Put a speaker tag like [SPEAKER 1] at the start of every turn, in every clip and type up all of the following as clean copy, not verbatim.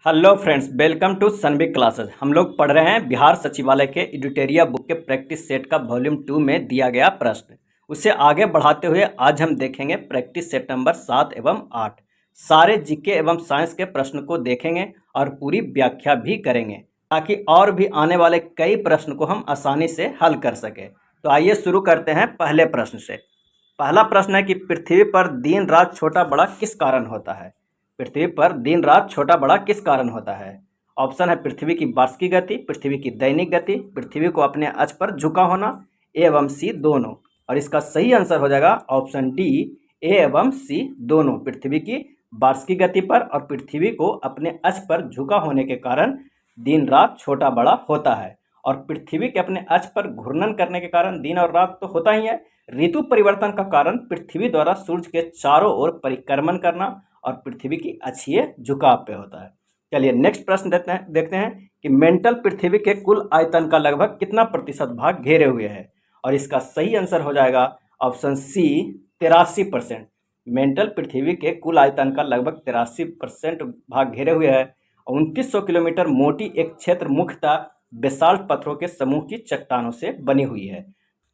[SPEAKER 1] Hello friends, welcome to Sanvi classes. हम लोग पढ़ रहे हैं बिहार सचिवालय के एडिटोरिया बुक के प्रैक्टिस सेट का वॉल्यूम 2 में दिया गया प्रश्न। उसे आगे बढ़ाते हुए आज हम देखेंगे प्रैक्टिस सेट नंबर 7 एवं 8। सारे जीके एवं साइंस के प्रश्न को देखेंगे और पूरी व्याख्या भी करेंगे ताकि और भी आने वाले कई प्रश्न को हम आसानी से हल कर सकें। तो आइए शुरू करते हैं पहले प्रश्न से। पहला प्रश्न है कि पृथ्वी पर दिन रात छोटा बड़ा किस कारण होता है। पृथ्वी पर दिन रात छोटा बड़ा किस कारण होता है। ऑप्शन है पृथ्वी की वार्षिक गति, पृथ्वी की दैनिक गति, पृथ्वी को अपने अक्ष पर झुका होना, ए एवं सी दोनों। और इसका सही आंसर हो जाएगा ऑप्शन डी, ए एवं सी दोनों। पृथ्वी की वार्षिक गति पर और पृथ्वी को अपने अक्ष पर झुका होने के कारण दिन रात छोटा बड़ा होता है। और पृथ्वी के अपने अक्ष पर घूर्णन करने के कारण दिन और रात तो होता ही है। ऋतु परिवर्तन का कारण पृथ्वी द्वारा सूर्य के चारों ओर परिक्रमण करना और पृथ्वी की अक्षीय झुकाव पे होता है। चलिए नेक्स्ट प्रश्न देखते हैं कि मेंटल पृथ्वी के कुल आयतन का लगभग कितना प्रतिशत भाग घेरे हुए है। और इसका सही आंसर हो जाएगा ऑप्शन सी, 83%। मेंटल पृथ्वी के कुल आयतन का लगभग 83% भाग घेरे हुए है। 2900 किलोमीटर मोटी एक क्षेत्र मुख्यतः बेसाल्ट पत्थरों के समूह की चट्टानों से बनी हुई है।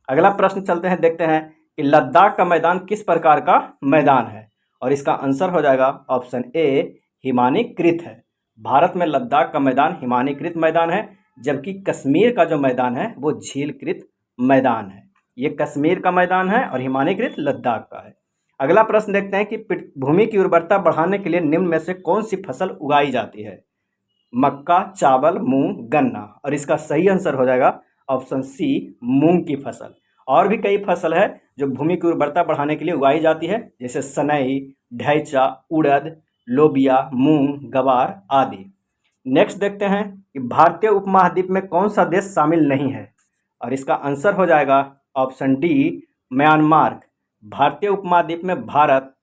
[SPEAKER 1] अगला प्रश्न चलते हैं, देखते हैं कि लद्दाख का मैदान किस प्रकार का मैदान है। और इसका आंसर हो जाएगा ऑप्शन ए, हिमानीकृत है। भारत में लद्दाख का मैदान हिमानीकृत मैदान है, जबकि कश्मीर का जो मैदान है वो झीलकृत मैदान है। ये कश्मीर का मैदान है और हिमानीकृत लद्दाख का है। अगला प्रश्न देखते हैं कि भूमि की उर्वरता बढ़ाने के लिए निम्न में से कौन सी फसल उगाई जाती है। मक्का, चावल, मूंग, गन्ना। और इसका सही आंसर हो जाएगा ऑप्शन सी, मूंग की फसल। और भी कई फसल है जो भूमि की उर्वरता बढ़ाने के लिए उगाई जाती है, जैसे सनई, ढैंचा, उड़द, लोबिया, मूंग, गवार आदि। नेक्स्ट देखते हैं कि भारतीय उपमहाद्वीप में कौन सा देश शामिल नहीं है। और इसका आंसर हो जाएगा ऑप्शन डी, म्यांमार। भारतीय उपमहाद्वीप में भारत,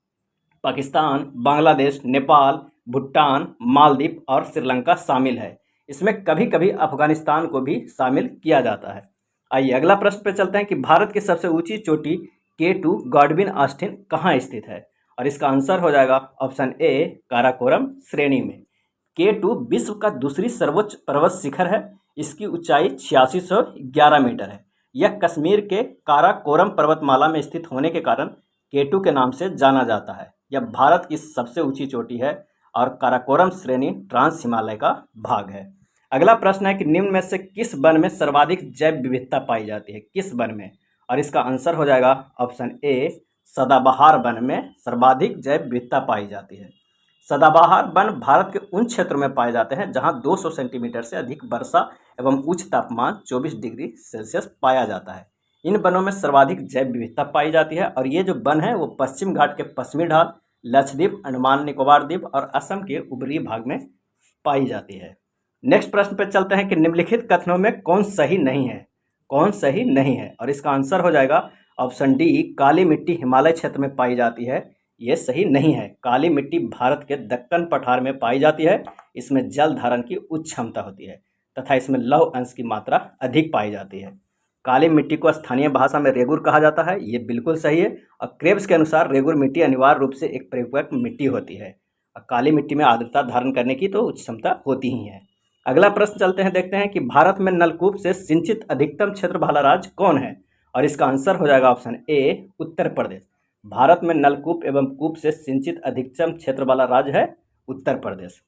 [SPEAKER 1] पाकिस्तान, बांग्लादेश, नेपाल, भूटान, मालदीव और श्रीलंका शामिल है। इसमें कभी कभी अफगानिस्तान को भी शामिल किया जाता है। आइए अगला प्रश्न पे चलते हैं कि भारत की सबसे ऊंची चोटी K2 गॉडविन ऑस्टिन कहाँ स्थित है। और इसका आंसर हो जाएगा ऑप्शन ए, काराकोरम श्रेणी में। K2 विश्व का दूसरी सर्वोच्च पर्वत शिखर है। इसकी ऊंचाई 8611 मीटर है। यह कश्मीर के काराकोरम पर्वतमाला में स्थित होने के कारण K2 के नाम से जाना जाता है। यह भारत की सबसे ऊंची चोटी है और काराकोरम श्रेणी ट्रांस हिमालय का भाग है। अगला प्रश्न है कि निम्न में से किस वन में सर्वाधिक जैव विविधता पाई जाती है। किस वन में। और इसका आंसर हो जाएगा ऑप्शन ए, सदाबहार वन में सर्वाधिक जैव विविधता पाई जाती है। सदाबहार वन भारत के उन क्षेत्रों में पाए जाते हैं जहां 200 सेंटीमीटर से अधिक वर्षा एवं उच्च तापमान 24 डिग्री सेल्सियस पाया जाता है। इन वनों में सर्वाधिक जैव विविधता पाई जाती है और ये जो वन है वो पश्चिम घाट के पश्चिमी ढाल, लक्षद्वीप, अंडमान निकोबार द्वीप और असम के ऊपरी भाग में पाई जाती है। नेक्स्ट प्रश्न पर चलते हैं कि निम्नलिखित कथनों में कौन सही नहीं है। कौन सही नहीं है। और इसका आंसर हो जाएगा ऑप्शन डी, काली मिट्टी हिमालय क्षेत्र में पाई जाती है। ये सही नहीं है। काली मिट्टी भारत के दक्कन पठार में पाई जाती है। इसमें जल धारण की उच्च क्षमता होती है तथा इसमें लौह अंश की मात्रा अधिक पाई जाती है। काली मिट्टी को स्थानीय भाषा में रेगुर कहा जाता है। ये बिल्कुल सही है। और क्रेब्स के अनुसार रेगुर मिट्टी अनिवार्य रूप से एक परिपक्व मिट्टी होती है और काली मिट्टी में आर्द्रता धारण करने की तो उच्च क्षमता होती ही है। अगला प्रश्न चलते हैं, देखते हैं कि भारत में नलकूप से सिंचित अधिकतम क्षेत्र वाला राज्य कौन है। और इसका आंसर हो जाएगा ऑप्शन ए, उत्तर प्रदेश। भारत में नलकूप एवं कूप से सिंचित अधिकतम क्षेत्र वाला राज्य है उत्तर प्रदेश।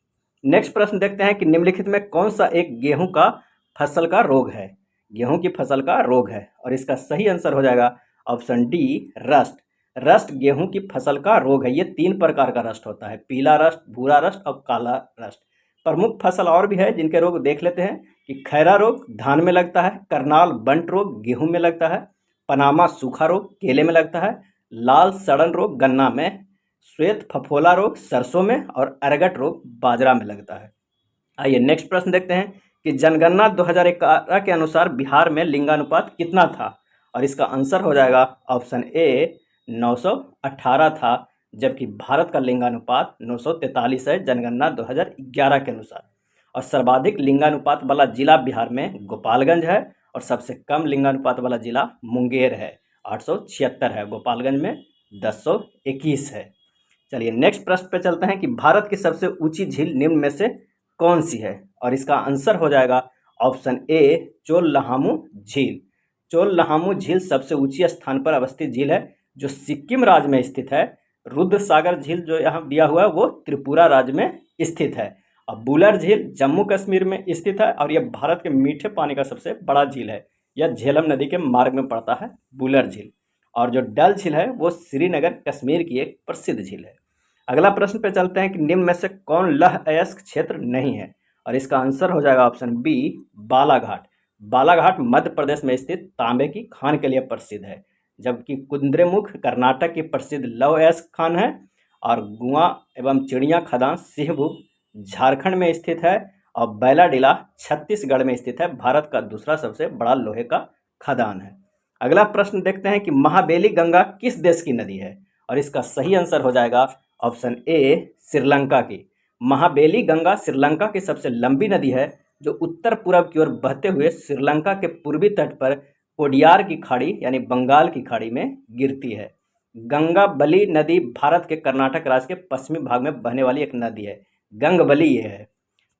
[SPEAKER 1] नेक्स्ट प्रश्न देखते हैं कि निम्नलिखित में कौन सा एक गेहूं का फसल का रोग है। गेहूं की फसल का रोग है। और इसका सही आंसर हो जाएगा ऑप्शन डी, रस्ट। रस्ट गेहूं की फसल का रोग है। ये 3 प्रकार का रस्ट होता है, पीला रस्ट, भूरा रस्ट और काला रस्ट। प्रमुख फसल और भी है जिनके रोग देख लेते हैं कि खैरा रोग धान में लगता है, करनाल बंट रोग गेहूं में लगता है, पनामा सूखा रोग केले में लगता है, लाल सड़न रोग गन्ना में, श्वेत फफोला रोग सरसों में और अरगट रोग बाजरा में लगता है। आइए नेक्स्ट प्रश्न देखते हैं कि जनगणना 2011 के अनुसार बिहार में लिंगानुपात कितना था। और इसका आंसर हो जाएगा ऑप्शन ए, 918 था, जबकि भारत का लिंगानुपात 943 है जनगणना 2011 के अनुसार। और सर्वाधिक लिंगानुपात वाला जिला बिहार में गोपालगंज है और सबसे कम लिंगानुपात वाला जिला मुंगेर है, 876 है। गोपालगंज में 1021 है। चलिए नेक्स्ट प्रश्न पे चलते हैं कि भारत की सबसे ऊंची झील निम्न में से कौन सी है? और इसका आंसर हो जाएगा ऑप्शन ए चोललामामू झील। चोललामामू झील सबसे ऊंची स्थान पर अवस्थित झील है जो सिक्किम राज्य में स्थित है। रुद्रसागर झील जो यहाँ दिया हुआ है वो त्रिपुरा राज्य में स्थित है। और बुलर झील जम्मू कश्मीर में स्थित है और यह भारत के मीठे पानी का सबसे बड़ा झील है। यह झेलम नदी के मार्ग में पड़ता है बुलर झील। और जो डल झील है वो श्रीनगर कश्मीर की एक प्रसिद्ध झील है। अगला प्रश्न पे चलते हैं कि निम्न में से कौन लौह अयस्क क्षेत्र नहीं है? और इसका आंसर हो जाएगा ऑप्शन बी बालाघाट। बालाघाट मध्य प्रदेश में स्थित तांबे की खान के लिए प्रसिद्ध है, जबकि कुद्रेमुख कर्नाटक की प्रसिद्ध लौह अयस्क खान है। और गुआ एवं चिड़िया खदान सिंहभूम झारखंड में स्थित है। और बैलाडीला छत्तीसगढ़ में स्थित है, भारत का दूसरा सबसे बड़ा लोहे का खदान है। अगला प्रश्न देखते हैं कि महाबेली गंगा किस देश की नदी है? और इसका सही आंसर हो जाएगा ऑप्शन ए श्रीलंका की। महाबेली गंगा श्रीलंका की सबसे लंबी नदी है जो उत्तर पूर्व की ओर बहते हुए श्रीलंका के पूर्वी तट पर कोडियार की खाड़ी यानी बंगाल की खाड़ी में गिरती है। गंगाबली नदी भारत के कर्नाटक राज्य के पश्चिमी भाग में बहने वाली एक नदी है। गंगबली ये है।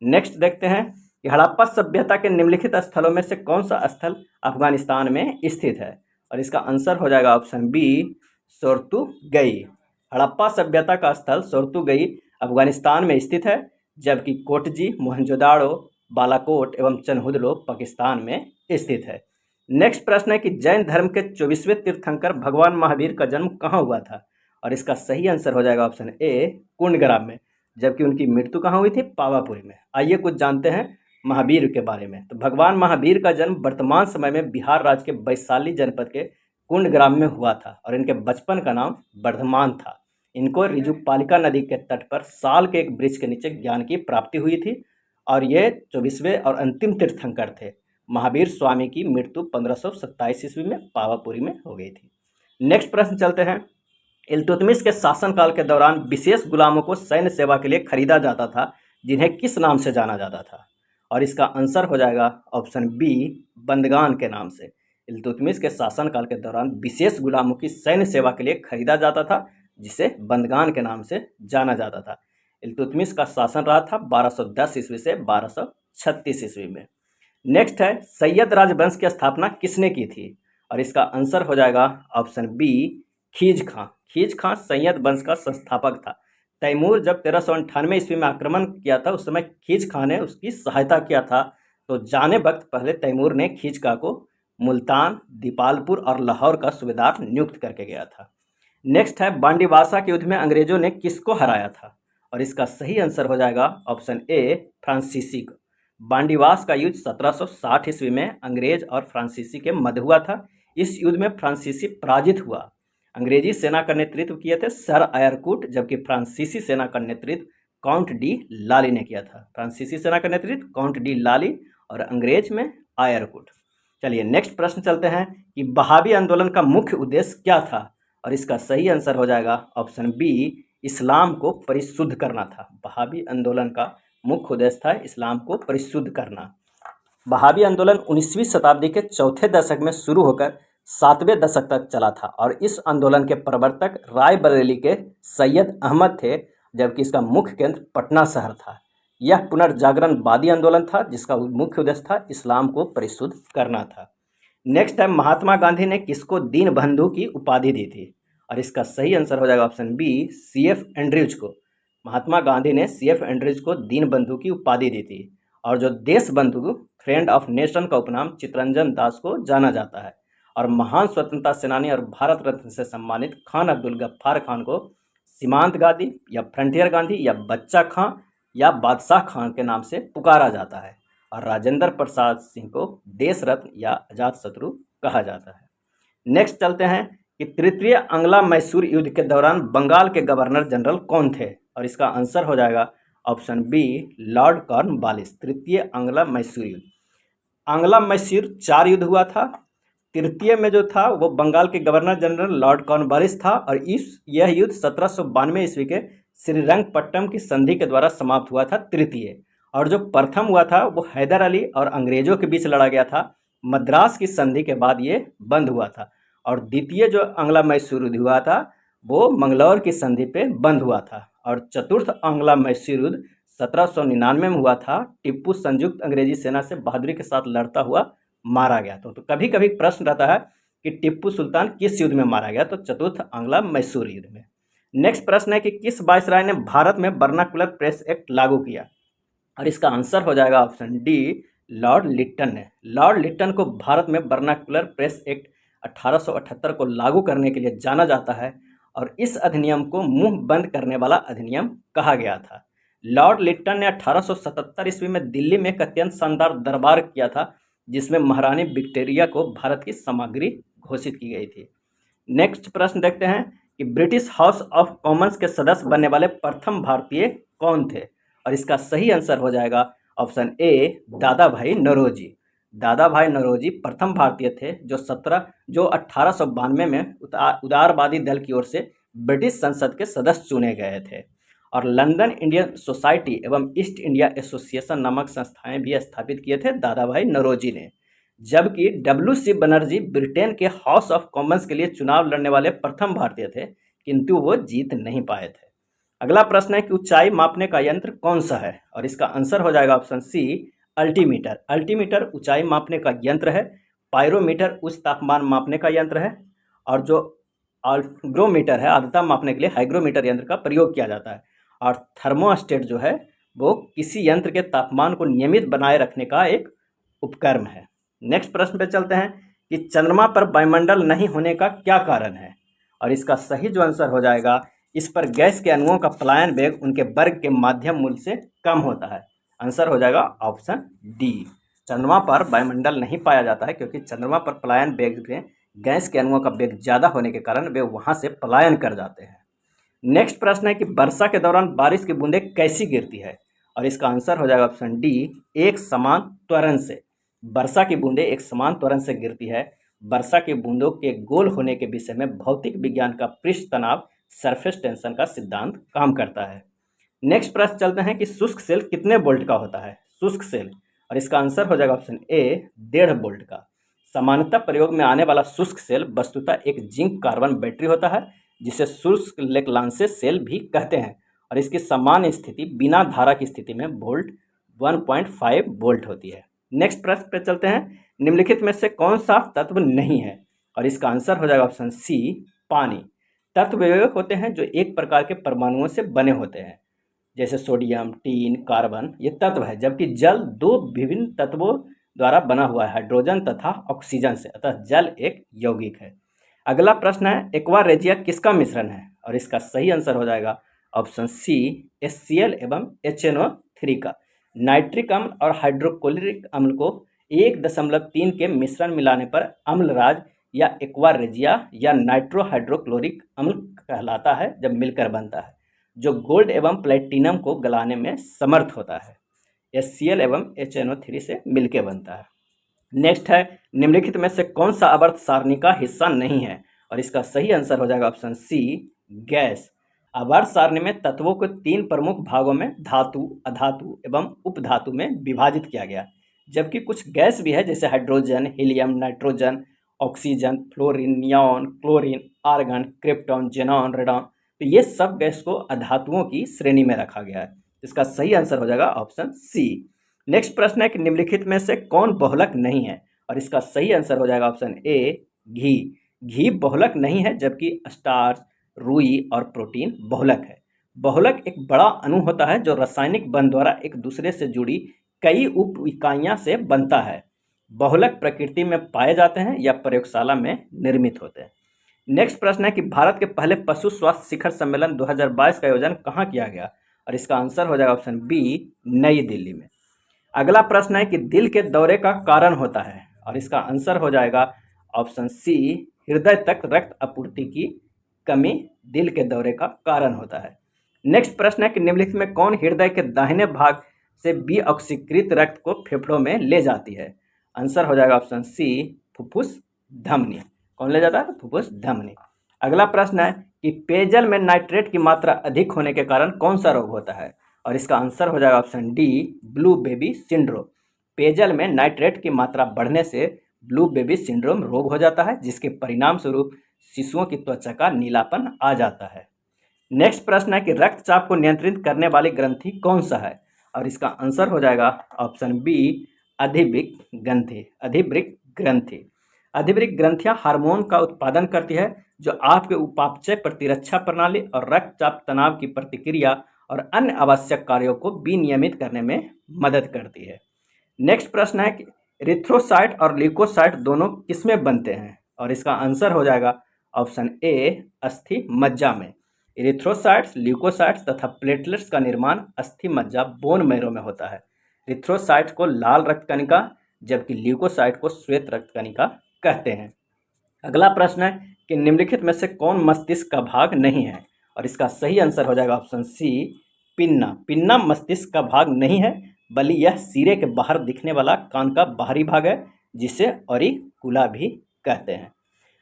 [SPEAKER 1] नेक्स्ट देखते हैं कि हड़प्पा सभ्यता के निम्नलिखित स्थलों में से कौन सा स्थल अफगानिस्तान में स्थित है? और इसका आंसर हो जाएगा ऑप्शन बी सोर्तुगई। हड़प्पा सभ्यता का स्थल सोर्तुगई अफगानिस्तान में स्थित है, जबकि कोटजी, मोहनजोदाड़ो, बालाकोट एवं चनहुदलो पाकिस्तान में स्थित है। नेक्स्ट प्रश्न है कि जैन धर्म के 24वें तीर्थंकर भगवान महावीर का जन्म कहाँ हुआ था? और इसका सही आंसर हो जाएगा ऑप्शन ए कुंडग्राम में, जबकि उनकी मृत्यु कहाँ हुई थी? पावापुरी में। आइए कुछ जानते हैं महावीर के बारे में। तो भगवान महावीर का जन्म वर्तमान समय में बिहार राज्य के वैशाली जनपद के कुंडग्राम में हुआ था और इनके बचपन का नाम वर्धमान था। इनको रिजुपालिका नदी के तट पर साल के एक वृक्ष के नीचे ज्ञान की प्राप्ति हुई थी और ये 24वें और अंतिम तीर्थंकर थे। महावीर स्वामी की मृत्यु 1527 ईस्वी में पावापुरी में हो गई थी। नेक्स्ट प्रश्न चलते हैं। इल्तुतमिश के शासनकाल के दौरान विशेष गुलामों को सैन्य सेवा के लिए खरीदा जाता था, जिन्हें किस नाम से जाना जाता था? और इसका आंसर हो जाएगा ऑप्शन बी बंदगान के नाम से। इल्तुतमिश के शासनकाल के दौरान विशेष गुलामों की सैन्य सेवा के लिए खरीदा जाता था, जिसे बंदगान के नाम से जाना जाता था। इल्तुतमिश का शासन रहा था 1210 ईस्वी से 1236 ईस्वी में। नेक्स्ट है सैयद राजवंश की स्थापना किसने की थी? और इसका आंसर हो जाएगा ऑप्शन बी खीज खां। खीज खां सैयद वंश का संस्थापक था। तैमूर जब 1398 ईस्वी में आक्रमण किया था, उस समय खीज खां ने उसकी सहायता किया था। तो जाने वक्त पहले तैमूर ने खीज खां को मुल्तान, दीपालपुर और लाहौर का सूबेदार नियुक्त करके गया था। नेक्स्ट है बांडीवासा के युद्ध में अंग्रेजों ने किसको हराया था? और इसका सही आंसर हो जाएगा ऑप्शन ए फ्रांसीसी को। बांडीवास का युद्ध 1760 ईस्वी में अंग्रेज और फ्रांसीसी के मध्य हुआ था। इस युद्ध में फ्रांसीसी पराजित हुआ। अंग्रेजी सेना का नेतृत्व किए थे सर आयरकूट, जबकि फ्रांसीसी सेना का नेतृत्व काउंट डी लाली ने किया था। फ्रांसीसी सेना का नेतृत्व काउंट डी लाली और अंग्रेज में आयरकूट। चलिए नेक्स्ट प्रश्न चलते हैं कि बहावी आंदोलन का मुख्य उद्देश्य क्या था? और इसका सही आंसर हो जाएगा ऑप्शन बी इस्लाम को परिशुद्ध करना था। बहावी आंदोलन का मुख्य उद्देश्य था इस्लाम को परिशुद्ध करना। बहावी आंदोलन 19वीं शताब्दी के चौथे दशक में शुरू होकर 7वें दशक तक चला था और इस आंदोलन के प्रवर्तक रायबरेली के सैयद अहमद थे, जबकि इसका मुख्य केंद्र पटना शहर था। यह पुनर्जागरणवादी आंदोलन था जिसका मुख्य उद्देश्य था इस्लाम को परिशुद्ध करना था। नेक्स्ट है महात्मा गांधी ने किसको दीन बंधु की उपाधि दी थी? और इसका सही आंसर हो जाएगा ऑप्शन बी CF एंड्रयूज को। महात्मा गांधी ने CF एंड्रयूज को दीन बंधु की उपाधि दी थी। और जो देश बंधु फ्रेंड ऑफ नेशन का उपनाम चित्तरंजन दास को जाना जाता है। और महान स्वतंत्रता सेनानी और भारत रत्न से सम्मानित खान अब्दुल गफ्फार खान को सीमांत गांधी या फ्रंटियर गांधी या बच्चा खां या बादशाह खान के नाम से पुकारा जाता है। और राजेंद्र प्रसाद सिंह को देश रत्न या अजात शत्रु कहा जाता है। नेक्स्ट चलते हैं कि तृतीय आंग्ला मैसूर युद्ध के दौरान बंगाल के गवर्नर जनरल कौन थे? और इसका आंसर हो जाएगा ऑप्शन बी लॉर्ड कॉर्नवालिस। तृतीय आंग्ला मैसूर युद्ध, आंग्ला मैसूर 4 युद्ध हुआ था। तृतीय में जो था वो बंगाल के गवर्नर जनरल लॉर्ड कॉर्नवालिस था और यह युद्ध 1792 ईस्वी के श्रीरंगपट्टम की संधि के द्वारा समाप्त हुआ था तृतीय। और जो प्रथम हुआ था वो हैदर अली और अंग्रेजों के बीच लड़ा गया था। मद्रास की संधि के बाद ये बंद हुआ था। और द्वितीय जो आंग्ला मैसूर युद्ध हुआ था वो मंगलौर की संधि पे बंद हुआ था। और चतुर्थ आंग्ला मैसूर युद्ध 1799 में हुआ था। टिप्पू संयुक्त अंग्रेजी सेना से बहादुरी के साथ लड़ता हुआ मारा गया। तो कभी कभी प्रश्न रहता है कि टिप्पू सुल्तान किस युद्ध में मारा गया, तो चतुर्थ आंग्ला मैसूर युद्ध में। नेक्स्ट प्रश्न है कि किस वायसराय ने भारत में वर्नाकुलर प्रेस एक्ट लागू किया, और इसका आंसर हो जाएगा ऑप्शन डी, लॉर्ड लिट्टन ने। लॉर्ड लिट्टन को भारत में वर्नाकुलर प्रेस एक्ट 1878 को लागू करने के लिए जाना जाता है, और इस अधिनियम को मुंह बंद करने वाला अधिनियम कहा गया था। लॉर्ड लिट्टन ने 1877 ईस्वी में दिल्ली में एक अत्यंत शानदार दरबार किया था, जिसमें महारानी विक्टोरिया को भारत की सामग्री घोषित की गई थी। नेक्स्ट प्रश्न देखते हैं कि ब्रिटिश हाउस ऑफ कॉमन्स के सदस्य बनने वाले प्रथम भारतीय कौन थे, और इसका सही आंसर हो जाएगा ऑप्शन ए, दादा भाई नौरोजी। दादा भाई नौरोजी प्रथम भारतीय थे जो 1892 में उदारवादी दल की ओर से ब्रिटिश संसद के सदस्य चुने गए थे, और लंदन इंडियन सोसाइटी एवं ईस्ट इंडिया एसोसिएशन नामक संस्थाएं भी स्थापित किए थे दादा भाई नौरोजी ने। जबकि डब्ल्यू.सी. बनर्जी ब्रिटेन के हाउस ऑफ कॉमन्स के लिए चुनाव लड़ने वाले प्रथम भारतीय थे, किंतु वो जीत नहीं पाए थे। अगला प्रश्न है कि ऊंचाई मापने का यंत्र कौन सा है, और इसका आंसर हो जाएगा ऑप्शन सी, अल्टीमीटर। अल्टीमीटर ऊंचाई मापने का यंत्र है। पायरोमीटर उच्च तापमान मापने का यंत्र है, और जो हाइग्रोमीटर है आर्द्रता मापने के लिए हाइग्रोमीटर यंत्र का प्रयोग किया जाता है, और थर्मोस्टेट जो है वो किसी यंत्र के तापमान को नियमित बनाए रखने का एक उपकरण है। नेक्स्ट प्रश्न पे चलते हैं कि चंद्रमा पर वायुमंडल नहीं होने का क्या कारण है, और इसका सही जो आंसर हो जाएगा, इस पर गैस के अणुओं का पलायन वेग उनके वर्ग के माध्यम मूल से कम होता है। आंसर हो जाएगा ऑप्शन डी, चंद्रमा पर वायुमंडल नहीं पाया जाता है क्योंकि चंद्रमा पर पलायन वेग में गैस के अणुओं का वेग ज़्यादा होने के कारण वे वहाँ से पलायन कर जाते हैं। नेक्स्ट प्रश्न है कि वर्षा के दौरान बारिश की बूंदें कैसी गिरती है, और इसका आंसर हो जाएगा ऑप्शन डी, एक समान त्वरण से। वर्षा की बूंदें एक समान त्वरण से गिरती है। वर्षा की बूंदों के गोल होने के विषय में भौतिक विज्ञान का पृष्ठ तनाव सरफेस टेंशन का सिद्धांत काम करता है। नेक्स्ट प्रश्न चलते हैं कि शुष्क सेल कितने वोल्ट का होता है, शुष्क सेल, और इसका आंसर हो जाएगा ऑप्शन ए, 1.5 वोल्ट का। सामान्यतः प्रयोग में आने वाला शुष्क सेल वस्तुतः एक जिंक कार्बन बैटरी होता है, जिसे शुष्क लेक्लांसे सेल भी कहते हैं, और इसकी सामान्य स्थिति बिना धारा की स्थिति में वोल्ट 1.5 वोल्ट होती है। नेक्स्ट प्रश्न पे चलते हैं, निम्नलिखित में से कौन सा तत्व नहीं है, और इसका आंसर हो जाएगा ऑप्शन सी, पानी। तत्व वे होते हैं जो एक प्रकार के परमाणुओं से बने होते हैं, जैसे सोडियम, टीन, कार्बन, ये तत्व है। जबकि जल 2 विभिन्न तत्वों द्वारा बना हुआ है, हाइड्रोजन तथा ऑक्सीजन से, अतः जल एक यौगिक है। अगला प्रश्न है, एक्वा रेजिया किसका मिश्रण है, और इसका सही आंसर हो जाएगा ऑप्शन सी, HCl एवं HNO3 का। नाइट्रिक अम्ल और हाइड्रोक्लोरिक अम्ल को 1.3 के मिश्रण मिलाने पर अम्लराज या एक्वा रेजिया या नाइट्रोहाइड्रोक्लोरिक अम्ल कहलाता है जब मिलकर बनता है, जो गोल्ड एवं प्लेटिनम को गलाने में समर्थ होता है। HCl एवं HNO3 से मिलकर बनता है। नेक्स्ट है, निम्नलिखित में से कौन सा आवर्त सारणी का हिस्सा नहीं है, और इसका सही आंसर हो जाएगा ऑप्शन सी, गैस। आवर्त सारणी में तत्वों को 3 प्रमुख भागों में धातु, अधातु एवं उपधातु में विभाजित किया गया, जबकि कुछ गैस भी है जैसे hydrogen, helium, nitrogen, oxygen, fluorine, neon, chlorine, argon, krypton, xenon, radon, तो ये सब गैस को अधातुओं की श्रेणी में रखा गया है। इसका सही आंसर हो जाएगा ऑप्शन सी। नेक्स्ट प्रश्न है कि निम्नलिखित में से कौन बहुलक नहीं है, और इसका सही आंसर हो जाएगा ऑप्शन ए, घी। घी बहुलक नहीं है, जबकि स्टार्च, रुई और प्रोटीन बहुलक है। बहुलक एक बड़ा अणु होता है जो रासायनिक बंध द्वारा एक दूसरे से जुड़ी कई उप इकाइयां से बनता है। बहुलक प्रकृति में पाए जाते हैं या प्रयोगशाला में निर्मित होते हैं। नेक्स्ट प्रश्न है कि भारत के पहले पशु स्वास्थ्य शिखर सम्मेलन 2022 का आयोजन कहाँ किया गया, और इसका आंसर हो जाएगा ऑप्शन बी, नई दिल्ली में। अगला प्रश्न है कि दिल के दौरे का कारण होता है, और इसका आंसर हो जाएगा ऑप्शन सी, हृदय तक रक्त आपूर्ति की कमी दिल के दौरे का कारण होता है। नेक्स्ट प्रश्न है कि निम्नलिखित में कौन हृदय के दाहिने भाग से विऑक्सीकृत रक्त को फेफड़ों में ले जाती है। आंसर हो जाएगा ऑप्शन सी, फुफ्फुस धमनी। कौन ले जाता है? फुफ्फुस धमनी। अगला प्रश्न है कि पेयजल में नाइट्रेट की मात्रा अधिक होने के कारण कौन सा रोग होता है, और इसका आंसर हो जाएगा option D, blue baby syndrome. पेयजल में नाइट्रेट की मात्रा बढ़ने से ब्लू बेबी सिंड्रोम रोग हो जाता है, जिसके परिणाम स्वरूप शिशुओं की त्वचा का नीलापन आ जाता है। नेक्स्ट प्रश्न है कि रक्तचाप को नियंत्रित करने वाली ग्रंथि कौन सा है, और इसका आंसर हो जाएगा ऑप्शन बी अधिवृक्क ग्रंथि। अधिवृक्क ग्रंथि। अधिवृक्क ग्रंथियां हार्मोन का उत्पादन करती है जो आपके उपापचय, प्रतिरक्षा प्रणाली और रक्तचाप, तनाव की प्रतिक्रिया और अन्य आवश्यक कार्यों को विनियमित करने में मदद करती है। नेक्स्ट प्रश्न है कि इरिथ्रोसाइट और ल्यूकोसाइट दोनों किसमें बनते हैं, और इसका आंसर हो जाएगा ऑप्शन ए अस्थि मज्जा में। इरिथ्रोसाइट्स, ल्यूकोसाइट्स तथा प्लेटलेट्स का निर्माण अस्थि मज्जा बोन मैरो में होता है। इरिथ्रोसाइट को लाल रक्त कणिका जबकि ल्यूकोसाइट को श्वेत रक्त कणिका कहते हैं। अगला प्रश्न है कि निम्नलिखित में से कौन मस्तिष्क का भाग नहीं है, और इसका सही आंसर हो जाएगा ऑप्शन सी पिन्ना। पिन्ना मस्तिष्क का भाग नहीं है बल्कि यह सिरे के बाहर दिखने वाला कान का बाहरी भाग है जिसे ऑरिकुला भी कहते हैं।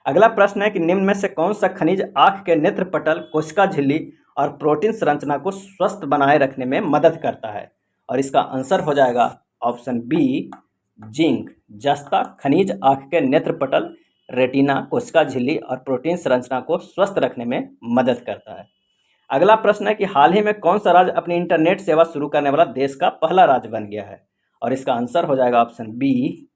[SPEAKER 1] अगला प्रश्न है कि निम्न में से कौन सा खनिज आँख के नेत्र पटल, कोशिका झिल्ली और प्रोटीन संरचना को स्वस्थ बनाए रखने में मदद करता है, और इसका आंसर हो जाएगा ऑप्शन बी जिंक। जस्ता खनिज आँख के नेत्र पटल, रेटिना, कोशिका झिल्ली और प्रोटीन संरचना को स्वस्थ रखने में मदद करता है। अगला प्रश्न है कि हाल ही में कौन सा राज्य अपनी इंटरनेट सेवा शुरू करने वाला देश का पहला राज्य बन गया है, और इसका आंसर हो जाएगा ऑप्शन बी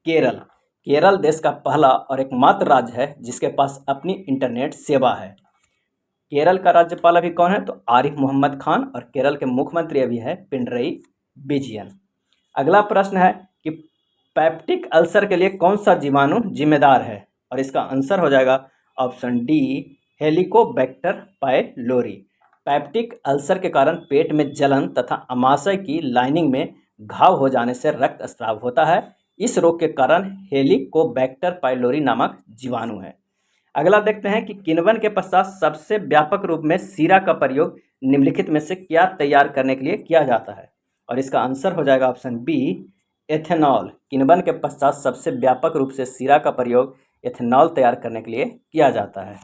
[SPEAKER 1] केरल। केरल देश का पहला और एकमात्र राज्य है जिसके पास अपनी इंटरनेट सेवा है। केरल का राज्यपाल अभी कौन है, तो आरिफ मोहम्मद खान, और केरल के मुख्यमंत्री अभी है पिनरई विजयन। अगला प्रश्न है कि पैप्टिक अल्सर के लिए कौन सा जीवाणु जिम्मेदार है, और इसका आंसर हो जाएगा option D Helicobacter pylori. Peptic ulcer के कारण पेट में जलन तथा अमाशय की लाइनिंग में घाव हो जाने से रक्तस्राव होता है। इस रोग के कारण हेलिकोबैक्टर पायलोरी नामक जीवाणु है। अगला देखते हैं कि किण्वन के पश्चात सबसे व्यापक रूप में सीरा का प्रयोग निम्नलिखित में से क्या तैयार करने के लिए किया जाता है, और इसका आंसर हो जाएगा ऑप्शन बी एथेनॉल। किण्वन के पश्चात सबसे व्यापक रूप से सीरा का प्रयोग एथेनॉल तैयार करने के लिए किया जाता है।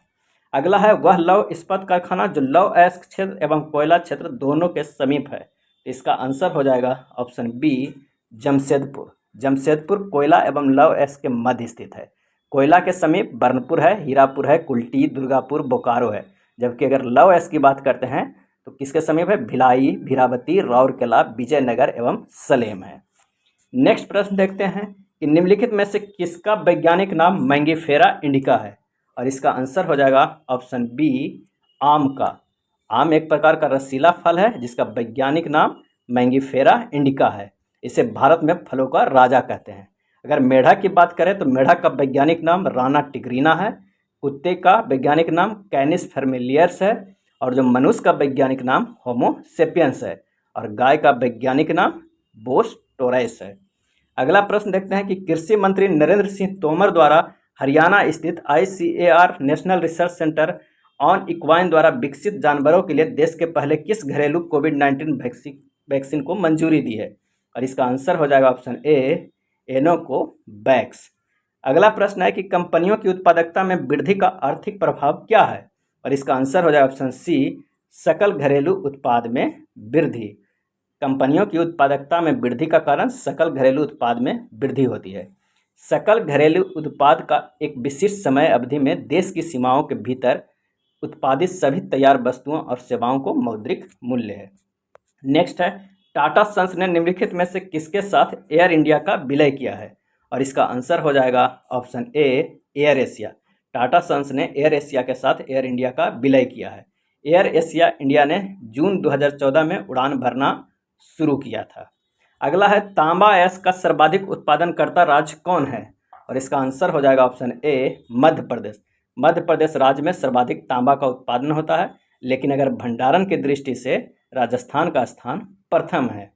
[SPEAKER 1] अगला है वह लौह इस्पात कारखाना जो लौह अयस्क क्षेत्र एवं कोयला क्षेत्र दोनों के समीप है। इसका आंसर हो जाएगा ऑप्शन बी जमशेदपुर। जमशेदपुर कोयला एवं लौह अयस्क के मध्य स्थित है। कोयला के समीप बर्नपुर है, हीरापुर है, कुल्टी, दुर्गापुर, बोकारो है। जबकि अगर लौह अयस्क की बात करते हैं तो किसके समीप है, भिलाई, भीरावती, राउरकेला, विजयनगर एवं सलेम है। नेक्स्ट प्रश्न देखते हैं कि निम्नलिखित में से किसका वैज्ञानिक नाम मैंगीफेरा इंडिका है, और इसका आंसर हो जाएगा ऑप्शन बी आम का। आम एक प्रकार का रसीला फल है जिसका वैज्ञानिक नाम मैंगीफेरा इंडिका है। इसे भारत में फलों का राजा कहते हैं। अगर मेढा की बात करें तो मेढा का वैज्ञानिक नाम राना टिग्रीना है। कुत्ते का वैज्ञानिक नाम कैनिस फैमिलियर्स है, और जो मनुष्य का वैज्ञानिक नाम होमो सेपियंस है, और गाय का वैज्ञानिक नाम बोस टोरैस है। अगला प्रश्न देखते हैं कि कृषि मंत्री नरेंद्र सिंह तोमर द्वारा हरियाणा स्थित ICAR national research centre on equine द्वारा विकसित जानवरों के लिए देश के पहले किस घरेलू कोविड-19 वैक्सीन को मंजूरी दी है, और इसका आंसर हो जाएगा ऑप्शन ए एनोकोवैक्स। अगला प्रश्न है कि कंपनियों की उत्पादकता में वृद्धि का आर्थिक प्रभाव क्या है, और इसका आंसर हो जाएगा ऑप्शन सी सकल घरेलू उत्पाद में वृद्धि। कंपनियों की उत्पादकता में वृद्धि का कारण सकल घरेलू उत्पाद में वृद्धि होती है। सकल घरेलू उत्पाद का एक विशिष्ट समय अवधि में देश की सीमाओं के भीतर उत्पादित सभी तैयार वस्तुओं और सेवाओं को मौद्रिक मूल्य है। नेक्स्ट है टाटा सन्स ने निम्नलिखित में से किसके साथ एयर इंडिया का विलय किया है, और इसका आंसर हो जाएगा option A Air Asia. Tata Sons ने एयर एशिया के साथ एयर इंडिया का विलय किया है। एयर एशिया इंडिया ने जून 2014 में उड़ान भरना शुरू किया था। अगला है तांबा अयस्क का सर्वाधिक उत्पादनकर्ता राज्य कौन है, और इसका आंसर हो जाएगा ऑप्शन ए मध्य प्रदेश। मध्य प्रदेश राज्य में सर्वाधिक तांबा का उत्पादन होता है, लेकिन अगर भंडारण की दृष्टि से राजस्थान का स्थान प्रथम है।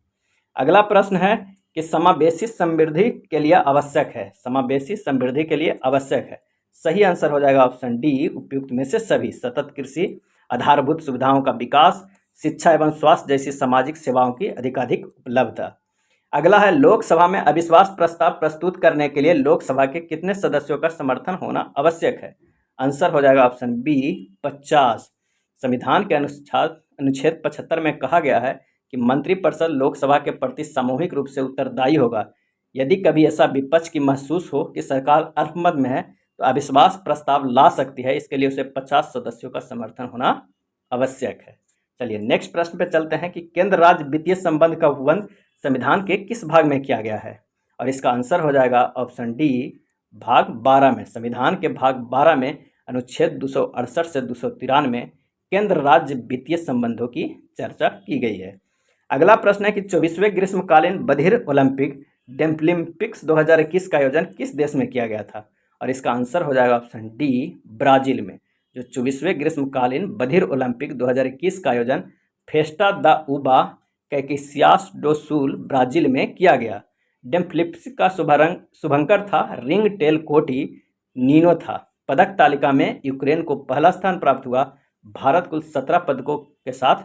[SPEAKER 1] अगला प्रश्न है कि समावेशी समृद्धि के लिए आवश्यक है। समावेशी समृद्धि के लिए आवश्यक है, सही आंसर हो जाएगा ऑप्शन डी उपयुक्त में से सभी। सतत कृषि, आधारभूत सुविधाओं का विकास, शिक्षा एवं स्वास्थ्य जैसी सामाजिक सेवाओं की अधिकाधिक उपलब्धता। अगला है लोकसभा में अविश्वास प्रस्ताव प्रस्तुत करने के लिए लोकसभा के कितने सदस्यों का समर्थन होना आवश्यक है, आंसर हो जाएगा ऑप्शन बी 50। संविधान के अनुच्छेद 75 में कहा गया है कि मंत्रिपरिषद लोकसभा के प्रति सामूहिक रूप से उत्तरदायी होगा। यदि कभी ऐसा विपक्ष की महसूस हो कि सरकार अल्पमत में है तो अविश्वास प्रस्ताव ला सकती है। इसके लिए उसे 50 सदस्यों का समर्थन होना आवश्यक है। चलिए नेक्स्ट प्रश्न पे चलते हैं कि केंद्र राज्य वित्तीय संबंध का उपबंध संविधान के किस भाग में किया गया है? और इसका आंसर हो जाएगा ऑप्शन डी, भाग 12 में। संविधान के भाग 12 में अनुच्छेद 268 से 293 केंद्र राज्य वित्तीय संबंधों की चर्चा की गई है। अगला प्रश्न है कि 24वें ग्रीष्मकालीन बधिर ओलंपिक डेफलिम्पिक्स 2021 का आयोजन किस देश में किया गया था? और इसका आंसर हो जाएगा ऑप्शन डी, ब्राजील में। जो 24वें ग्रीष्मकालीन बधिर ओलंपिक 2021 का आयोजन फेस्टा दा उबा कैसियास डो सुल ब्राजील में किया गया। डेफलिम्पिक्स का शुभंकर था रिंग टेल कोटी नीनो था। पदक तालिका में यूक्रेन को पहला स्थान प्राप्त हुआ। भारत कुल 17 पदकों के साथ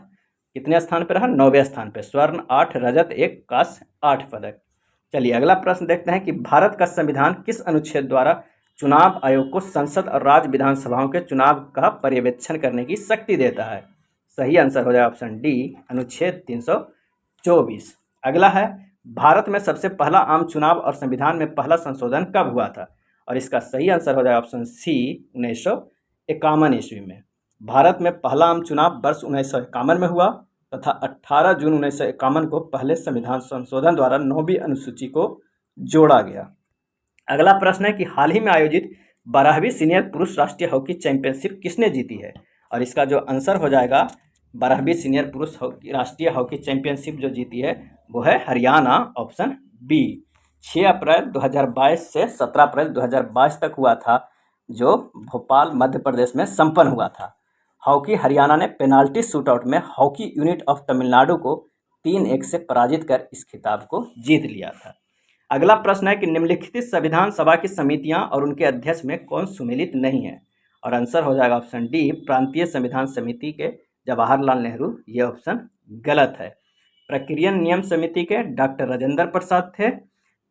[SPEAKER 1] कितने स्थान पर रहा? 9वें स्थान पर। स्वर्ण 8, रजत 1, कांस्य 8 पदक। चलिए अगला प्रश्न देखते हैं कि भारत का संविधान किस अनुच्छेद द्वारा चुनाव आयोग को संसद और राज्य विधानसभाओं के चुनाव का पर्यवेक्षण करने की शक्ति देता है? सही आंसर हो जाएगा ऑप्शन डी, अनुच्छेद 324। अगला है भारत में सबसे पहला आम चुनाव और संविधान में पहला संशोधन कब हुआ था? और इसका सही आंसर हो जाएगा ऑप्शन सी, 1951 ईस्वी में। भारत में पहला आम चुनाव वर्ष 1951 में हुआ तथा 18 जून 1951 को पहले संविधान संशोधन द्वारा 9वीं अनुसूची को जोड़ा गया। अगला प्रश्न है कि हाल ही में आयोजित 12वीं सीनियर पुरुष राष्ट्रीय हॉकी चैंपियनशिप किसने जीती है? और इसका जो आंसर हो जाएगा 12वीं सीनियर पुरुष राष्ट्रीय हॉकी चैंपियनशिप जो जीती है वो है हरियाणा, ऑप्शन बी। 6 अप्रैल 2022 से 17 अप्रैल 2022 तक हुआ था, जो भोपाल मध्य प्रदेश में संपन्न हुआ था। हॉकी हरियाणा ने पेनाल्टी शूटआउट में हॉकी यूनिट ऑफ तमिलनाडु को 3-1 से पराजित कर इस खिताब को जीत लिया था। अगला प्रश्न है कि निम्नलिखित संविधान सभा की समितियां और उनके अध्यक्ष में कौन सुमेलित नहीं है? और आंसर हो जाएगा ऑप्शन डी, प्रांतीय संविधान समिति के जवाहरलाल नेहरू। ये ऑप्शन गलत है। प्रक्रियन नियम समिति के डॉक्टर राजेंद्र प्रसाद थे।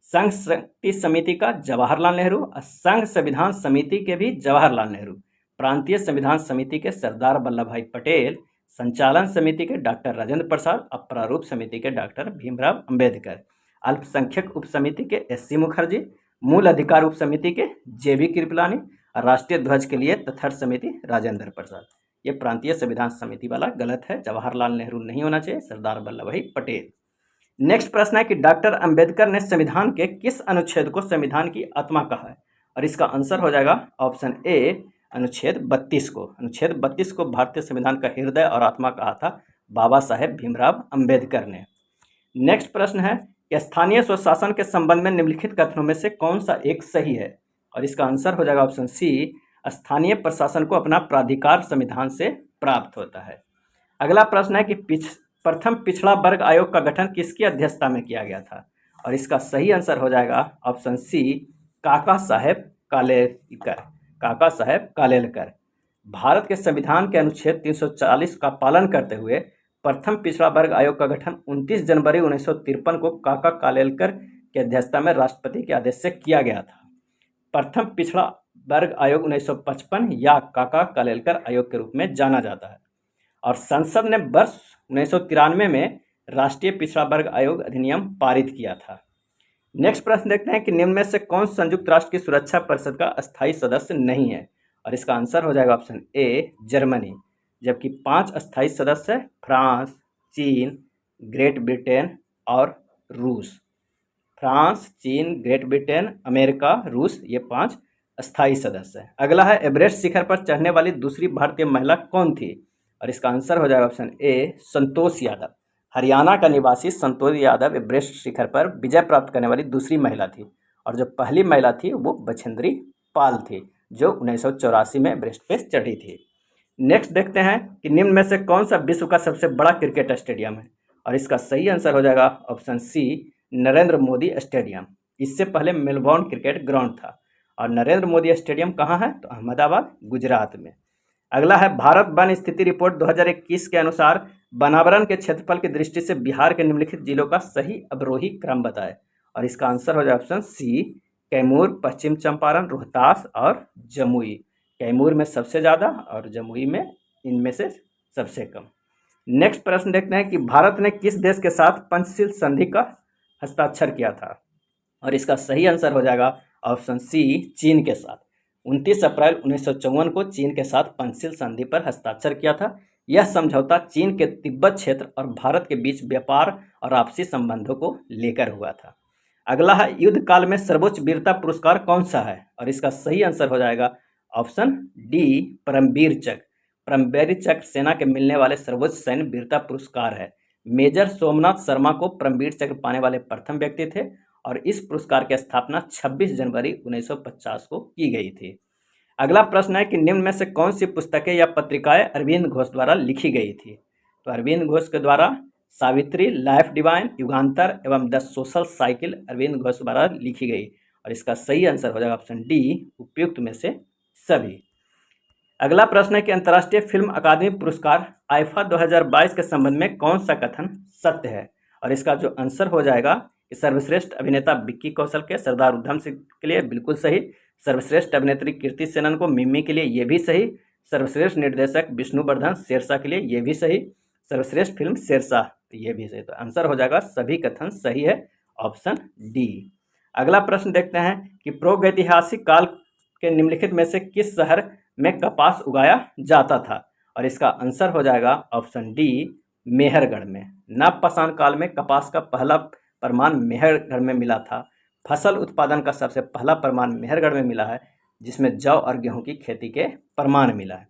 [SPEAKER 1] संघ शक्ति समिति का जवाहरलाल नेहरू और संघ संविधान समिति के भी जवाहरलाल नेहरू। प्रांतीय संविधान समिति के सरदार वल्लभ भाई पटेल। संचालन समिति के डॉक्टर राजेंद्र प्रसाद और प्रारूप समिति के डॉक्टर भीमराव अंबेडकर। अल्पसंख्यक उप समिति के एस.सी. मुखर्जी। मूल अधिकार उप समिति के जे.बी. कृपलानी और राष्ट्रीय ध्वज के लिए तथार्थ समिति राजेंद्र प्रसाद। ये प्रांतीय संविधान समिति वाला गलत है, जवाहरलाल नेहरू नहीं होना चाहिए, सरदार वल्लभ भाई पटेल। नेक्स्ट प्रश्न है कि डॉक्टर अंबेडकर ने संविधान के किस अनुच्छेद को संविधान की आत्मा कहा है? और इसका आंसर हो जाएगा ऑप्शन ए, अनुच्छेद 32 को। अनुच्छेद 32 को भारतीय संविधान का हृदय और आत्मा कहा था बाबा साहेब भीमराव अंबेडकर ने। नेक्स्ट प्रश्न है कि स्थानीय स्वशासन के संबंध में निम्नलिखित कथनों में से कौन सा एक सही है? और इसका आंसर हो जाएगा ऑप्शन सी, स्थानीय प्रशासन को अपना प्राधिकार संविधान से प्राप्त होता है। अगला प्रश्न है कि प्रथम पिछड़ा वर्ग आयोग का गठन किसकी अध्यक्षता में किया गया था? और इसका सही आंसर हो जाएगा ऑप्शन सी, काका साहेब कालेलकर। काका साहेब कालेलकर। भारत के संविधान के अनुच्छेद 340 का पालन करते हुए प्रथम पिछड़ा वर्ग आयोग का गठन 29 जनवरी 1953 को काका कालेलकर की अध्यक्षता में राष्ट्रपति के आदेश से किया गया था। प्रथम पिछड़ा वर्ग आयोग 1955 या काका कालेलकर आयोग के रूप में जाना जाता है। और संसद ने वर्ष 1993 में राष्ट्रीय पिछड़ा वर्ग आयोग अधिनियम पारित किया था। नेक्स्ट प्रश्न देखते हैं कि निम्न में से कौन संयुक्त राष्ट्र की सुरक्षा परिषद का अस्थायी सदस्य नहीं है? और इसका आंसर हो जाएगा ऑप्शन ए, जर्मनी। जबकि 5 अस्थायी सदस्य फ्रांस, चीन, ग्रेट ब्रिटेन और रूस। फ्रांस, चीन, ग्रेट ब्रिटेन, अमेरिका, रूस, ये 5 अस्थायी सदस्य हैं। अगला है एवरेस्ट शिखर पर चढ़ने वाली दूसरी भारतीय महिला कौन थी? और इसका आंसर हो जाएगा ऑप्शन ए, संतोष यादव। हरियाणा का निवासी संतोष यादव एवरेस्ट शिखर पर विजय प्राप्त करने वाली दूसरी महिला थी। और जो पहली महिला थी वो बछेंद्री पाल थी, जो 1984 में एवरेस्ट पे चढ़ी थी। नेक्स्ट देखते हैं कि निम्न में से कौन सा विश्व का सबसे बड़ा क्रिकेट स्टेडियम है? और इसका सही आंसर हो जाएगा option C, Narendra Modi Stadium. इससे पहले मेलबोर्न क्रिकेट ग्राउंड था। और नरेंद्र मोदी स्टेडियम कहाँ है? तो अहमदाबाद, गुजरात में। अगला है भारत वन स्थिति रिपोर्ट 2021 के अनुसार वनावरण के क्षेत्रफल की दृष्टि से बिहार के निम्नलिखित जिलों का सही अवरोही क्रम बताएं। और इसका आंसर हो जाए ऑप्शन सी, कैमूर, पश्चिम चंपारण, रोहतास और जमुई। कैमूर में सबसे ज़्यादा और जमुई में इनमें से सबसे कम। नेक्स्ट प्रश्न देखते हैं कि भारत ने किस देश के साथ पंचशील संधि का हस्ताक्षर किया था? और इसका सही आंसर हो जाएगा ऑप्शन सी, चीन के साथ। 29 अप्रैल 1954 को चीन के साथ पंचशील संधि पर हस्ताक्षर किया था। यह समझौता चीन के तिब्बत क्षेत्र और भारत के बीच व्यापार और आपसी संबंधों को लेकर हुआ था। अगला है, युद्ध काल में सर्वोच्च वीरता पुरस्कार कौन सा है? और इसका सही आंसर हो जाएगा ऑप्शन डी, परमवीर चक्र। परमवीर चक्र सेना के मिलने वाले सर्वोच्च सैन्य वीरता पुरस्कार है। मेजर सोमनाथ शर्मा को परमवीर चक्र पाने वाले प्रथम व्यक्ति थे और इस पुरस्कार की स्थापना 26 जनवरी 1950 को की गई थी। अगला प्रश्न है कि निम्न में से कौन सी पुस्तकें या पत्रिकाएं अरविंद घोष द्वारा लिखी गई थी? तो अरविंद घोष के द्वारा सावित्री, लाइफ डिवाइन, युगांतर एवं the Social Cycle Arvind Ghosh द्वारा लिखी गई और इसका सही आंसर हो जाएगा ऑप्शन डी, उपयुक्त में से सभी। अगला प्रश्न है कि अंतर्राष्ट्रीय फिल्म अकादमी पुरस्कार आईफा 2022 के संबंध में कौन सा कथन सत्य है? और इसका जो आंसर हो जाएगा कि सर्वश्रेष्ठ अभिनेता विक्की कौशल के सरदार उधम सिंह के लिए बिल्कुल सही, सर्वश्रेष्ठ अभिनेत्री कीर्ति सेनन को मिमी के लिए ये भी सही, सर्वश्रेष्ठ निर्देशक विष्णुवर्धन शेरशाह के लिए ये भी सही, सर्वश्रेष्ठ फिल्म शेरशाह तो ये भी सही। तो आंसर हो जाएगा सभी कथन सही है, ऑप्शन डी। अगला प्रश्न देखते हैं कि प्रागैतिहासिक काल के निम्नलिखित में से किस शहर में कपास उगाया जाता था? और इसका आंसर हो जाएगा ऑप्शन डी, मेहरगढ़ में। नवपाषाण काल में कपास का पहला प्रमाण मेहरगढ़ में मिला था। फसल उत्पादन का सबसे पहला प्रमाण मेहरगढ़ में मिला है, जिसमें जौ और गेहूं की खेती के प्रमाण मिला है।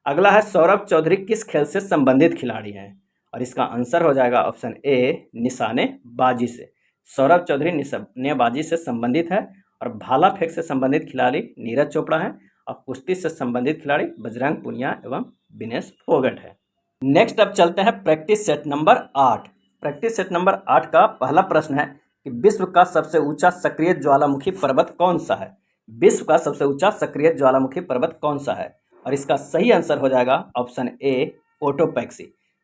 [SPEAKER 1] अगला है, सौरभ चौधरी किस खेल से संबंधित खिलाड़ी हैं? और इसका आंसर हो जाएगा ऑप्शन ए, निशानेबाजी से। सौरभ चौधरी निशानेबाजी से संबंधित है और भाला फेंक से संबंधित खिलाड़ी नीरज चोपड़ा है और कुश्ती से संबंधित खिलाड़ी बजरंग पुनिया एवं विनेश फोगट है। नेक्स्ट अब चलते हैं practice set number 8। Practice set number 8 का पहला प्रश्न है कि विश्व का सबसे ऊंचा सक्रिय ज्वालामुखी पर्वत कौन सा है? विश्व का सबसे ऊंचा सक्रिय ज्वालामुखी पर्वत कौन सा है? और इसका सही आंसर हो जाएगा ऑप्शन ए, कोटोपैक्सी।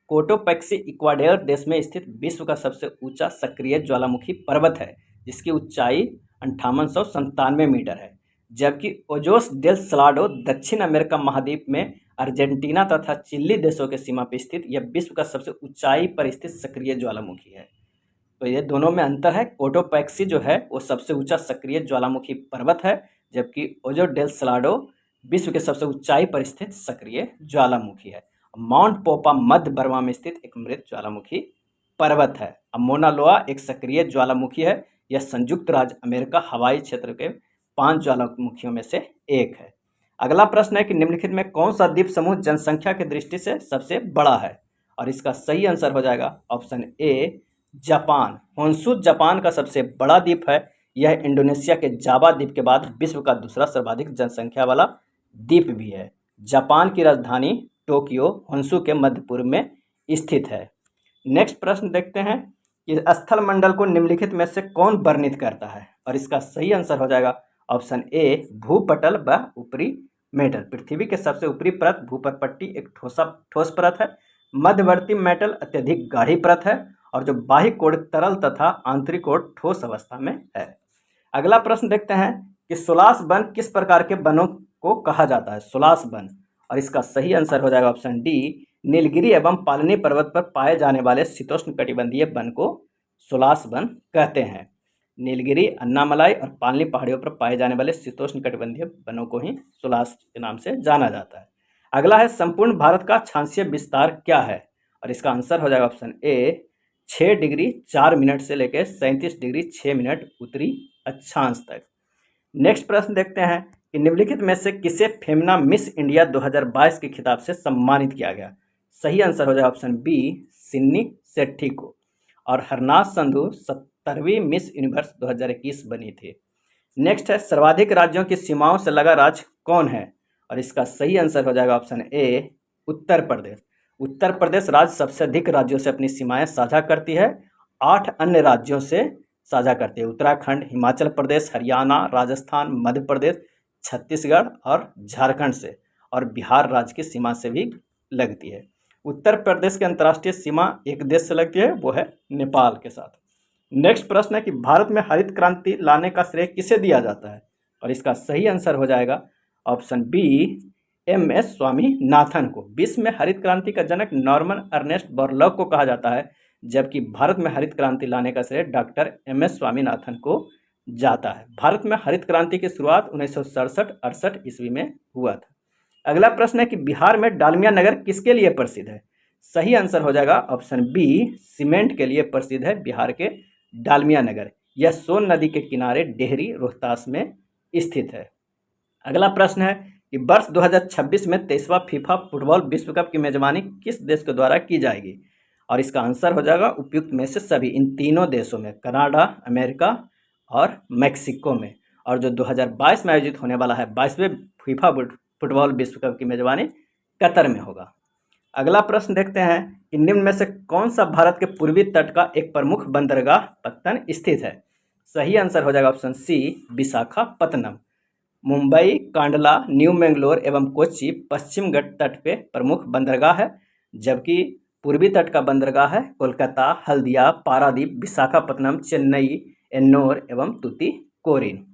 [SPEAKER 1] कोटोपैक्सी इक्वाडोर देश में स्थित विश्व का सबसे ऊंचा सक्रिय ज्वालामुखी पर्वत है, जिसकी ऊंचाई 5897 मीटर है। जबकि ओजोस डेल सलाडो दक्षिण अमेरिका महाद्वीप में अर्जेंटीना तथा चिली देशों के सीमा पर स्थित यह विश्व का सबसे ऊंचाई पर स्थित सक्रिय ज्वालामुखी है। तो ये दोनों में अंतर है। कोटोपैक्सी जो है वो सबसे ऊंचा सक्रिय ज्वालामुखी पर्वत है, जबकि ओजो डेल सलाडो विश्व के सबसे ऊंचाई पर स्थित सक्रिय ज्वालामुखी है। माउंट पोपा मध्य बर्मा में स्थित एक मृत ज्वालामुखी पर्वत है। मोना लोआ एक सक्रिय ज्वालामुखी है। यह संयुक्त राज्य अमेरिका हवाई क्षेत्र के 5 ज्वालामुखियों में से एक है। अगला प्रश्न है कि निम्नलिखित में कौन सा द्वीप समूह जनसंख्या की दृष्टि से सबसे बड़ा है? और इसका सही आंसर हो जाएगा ऑप्शन ए, जापान। होन्शु जापान का सबसे बड़ा द्वीप है। यह इंडोनेशिया के जावा द्वीप के बाद विश्व का दूसरा सर्वाधिक जनसंख्या वाला द्वीप भी है। जापान की राजधानी टोक्यो होन्शु के मध्य पूर्व में स्थित है। नेक्स्ट प्रश्न देखते हैं कि स्थल मंडल को निम्नलिखित में से कौन वर्णित करता है? और इसका सही आंसर हो जाएगा ऑप्शन ए, भूपटल व ऊपरी मेटल। पृथ्वी के सबसे ऊपरी परत भूपटपट्टी एक ठोस परत है। मध्यवर्ती मेटल अत्यधिक गाढ़ी परत है और जो बाह्य कोण तरल तथा आंतरिक कोण ठोस अवस्था में है। अगला प्रश्न देखते हैं कि सुलास वन किस प्रकार के वनों को कहा जाता है? सुलास वन। और इसका सही आंसर हो जाएगा ऑप्शन डी, नीलगिरी एवं पालनी पर्वत पर पाए जाने वाले शीतोष्ण कटिबंधीय वन को सुलास वन कहते हैं। नीलगिरी, अन्नामलाई और पालनी पहाड़ियों पर पाए जाने वाले शीतोष्ण कटिबंधीय वनों को ही सुलास के नाम से जाना जाता है। अगला है, संपूर्ण भारत का अक्षांशीय विस्तार क्या है? और इसका आंसर हो जाएगा ऑप्शन ए, 6 डिग्री 4 मिनट से लेकर 37 डिग्री 6 मिनट उत्तरी अक्षांश तक। नेक्स्ट प्रश्न देखते हैं कि निम्नलिखित में से किसे फेमिना मिस इंडिया 2022 के खिताब से सम्मानित किया गया? सही आंसर हो जाएगा ऑप्शन बी, सिन्नी सेट्टी को। और हरनाथ संधू 70वीं मिस यूनिवर्स 2021 बनी थी। नेक्स्ट है, सर्वाधिक राज्यों की सीमाओं से लगा राज्य कौन है? और इसका सही आंसर हो जाएगा ऑप्शन ए, उत्तर प्रदेश। उत्तर प्रदेश राज्य सबसे अधिक राज्यों से अपनी सीमाएं साझा करती है। 8 अन्य राज्यों से साझा करती है, उत्तराखंड, हिमाचल प्रदेश, हरियाणा, राजस्थान, मध्य प्रदेश, छत्तीसगढ़ और झारखंड से, और बिहार राज्य की सीमा से भी लगती है। उत्तर प्रदेश की अंतर्राष्ट्रीय सीमा एक देश से लगती है, वो है नेपाल के साथ। नेक्स्ट प्रश्न है कि भारत में हरित क्रांति लाने का श्रेय किसे दिया जाता है? और इसका सही आंसर हो जाएगा ऑप्शन बी, MS स्वामीनाथन को। विश्व में हरित क्रांति का जनक नॉर्मन अर्नेस्ट बोरलॉग को कहा जाता है, जबकि भारत में हरित क्रांति लाने का श्रेय डॉक्टर MS स्वामीनाथन को जाता है। भारत में हरित क्रांति की शुरुआत 1967-68 ईस्वी में हुआ था। अगला प्रश्न है कि बिहार में डालमिया नगर किसके लिए प्रसिद्ध है? सही आंसर हो जाएगा ऑप्शन बी, सीमेंट के लिए प्रसिद्ध है बिहार के डालमिया नगर। यह सोन नदी के किनारे डेहरी रोहतास में स्थित है। अगला प्रश्न है कि वर्ष 2026 में 23वां फीफा फुटबॉल विश्व कप की मेजबानी किस देश के द्वारा की जाएगी? और इसका आंसर हो जाएगा उपयुक्त में से सभी, इन तीनों देशों में, कनाडा, अमेरिका और मैक्सिको में। और जो 2022 में आयोजित होने वाला है 22वें फीफा फुटबॉल विश्व कप की मेजबानी कतर में होगा। अगला प्रश्न देखते हैं कि निम्न में से कौन सा भारत के पूर्वी तट का एक प्रमुख बंदरगाह पत्तन स्थित है? सही आंसर हो जाएगा option C, Visakhapatnam. Mumbai, Kandla, New Mangalore एवं कोच्चि पश्चिम घाट तट पे प्रमुख बंदरगाह है, जबकि पूर्वी तट का बंदरगाह है कोलकाता, हल्दिया, पारादीप, विशाखापत्तनम, चेन्नई, एन्नोर एवं तूतीकोरिन।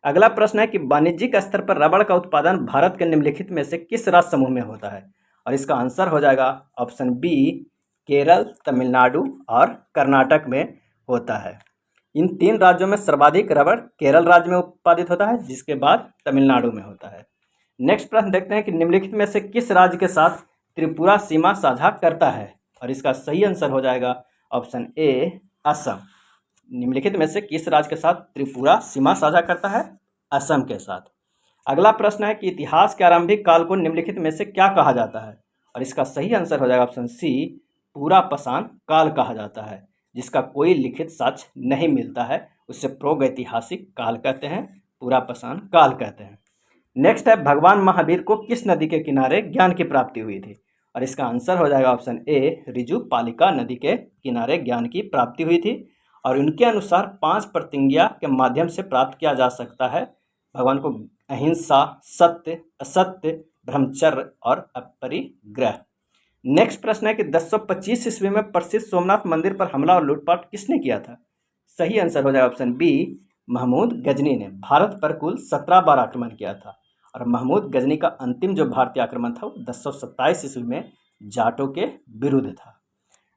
[SPEAKER 1] अगला प्रश्न है कि वाणिज्यिक स्तर पर रबड़ का उत्पादन भारत के निम्नलिखित में से किस राज्य समूह में होता है? और इसका आंसर हो जाएगा ऑप्शन बी, केरल, तमिलनाडु और कर्नाटक में होता है। इन तीन राज्यों में सर्वाधिक रबड़ केरल राज्य में उत्पादित होता है, जिसके बाद तमिलनाडु में होता है। नेक्स्ट प्रश्न देखते हैं कि निम्नलिखित में से किस राज्य के साथ त्रिपुरा सीमा साझा करता है? और इसका सही आंसर हो जाएगा ऑप्शन ए, असम। निम्नलिखित में से किस राज्य के साथ त्रिपुरा सीमा साझा करता है? असम के साथ। अगला प्रश्न है कि इतिहास के आरंभिक काल को निम्नलिखित में से क्या कहा जाता है? और इसका सही आंसर हो जाएगा ऑप्शन सी, पूरा पाषाण काल कहा जाता है, जिसका कोई लिखित साक्ष्य नहीं मिलता है, उसे प्रागैतिहासिक काल कहते हैं, पूरा पाषाण काल कहते हैं। नेक्स्ट है, भगवान महावीर को किस नदी के किनारे ज्ञान की प्राप्ति हुई थी? और इसका आंसर हो जाएगा ऑप्शन ए, ऋजुपालिका नदी के किनारे ज्ञान की प्राप्ति हुई थी। और उनके अनुसार 5 प्रतिज्ञा के माध्यम से प्राप्त किया जा सकता है भगवान को: अहिंसा, सत्य, असत्य, ब्रह्मचर्य और अपरिग्रह। नेक्स्ट प्रश्न है कि 1025 ईस्वी में प्रसिद्ध सोमनाथ मंदिर पर हमला और लूटपाट किसने किया था? सही आंसर हो जाएगा ऑप्शन बी, महमूद गजनी ने भारत पर कुल 17 बार आक्रमण किया था। और महमूद गजनी का अंतिम जो भारतीय आक्रमण था वो 1027 ईस्वी में जाटों के विरुद्ध था।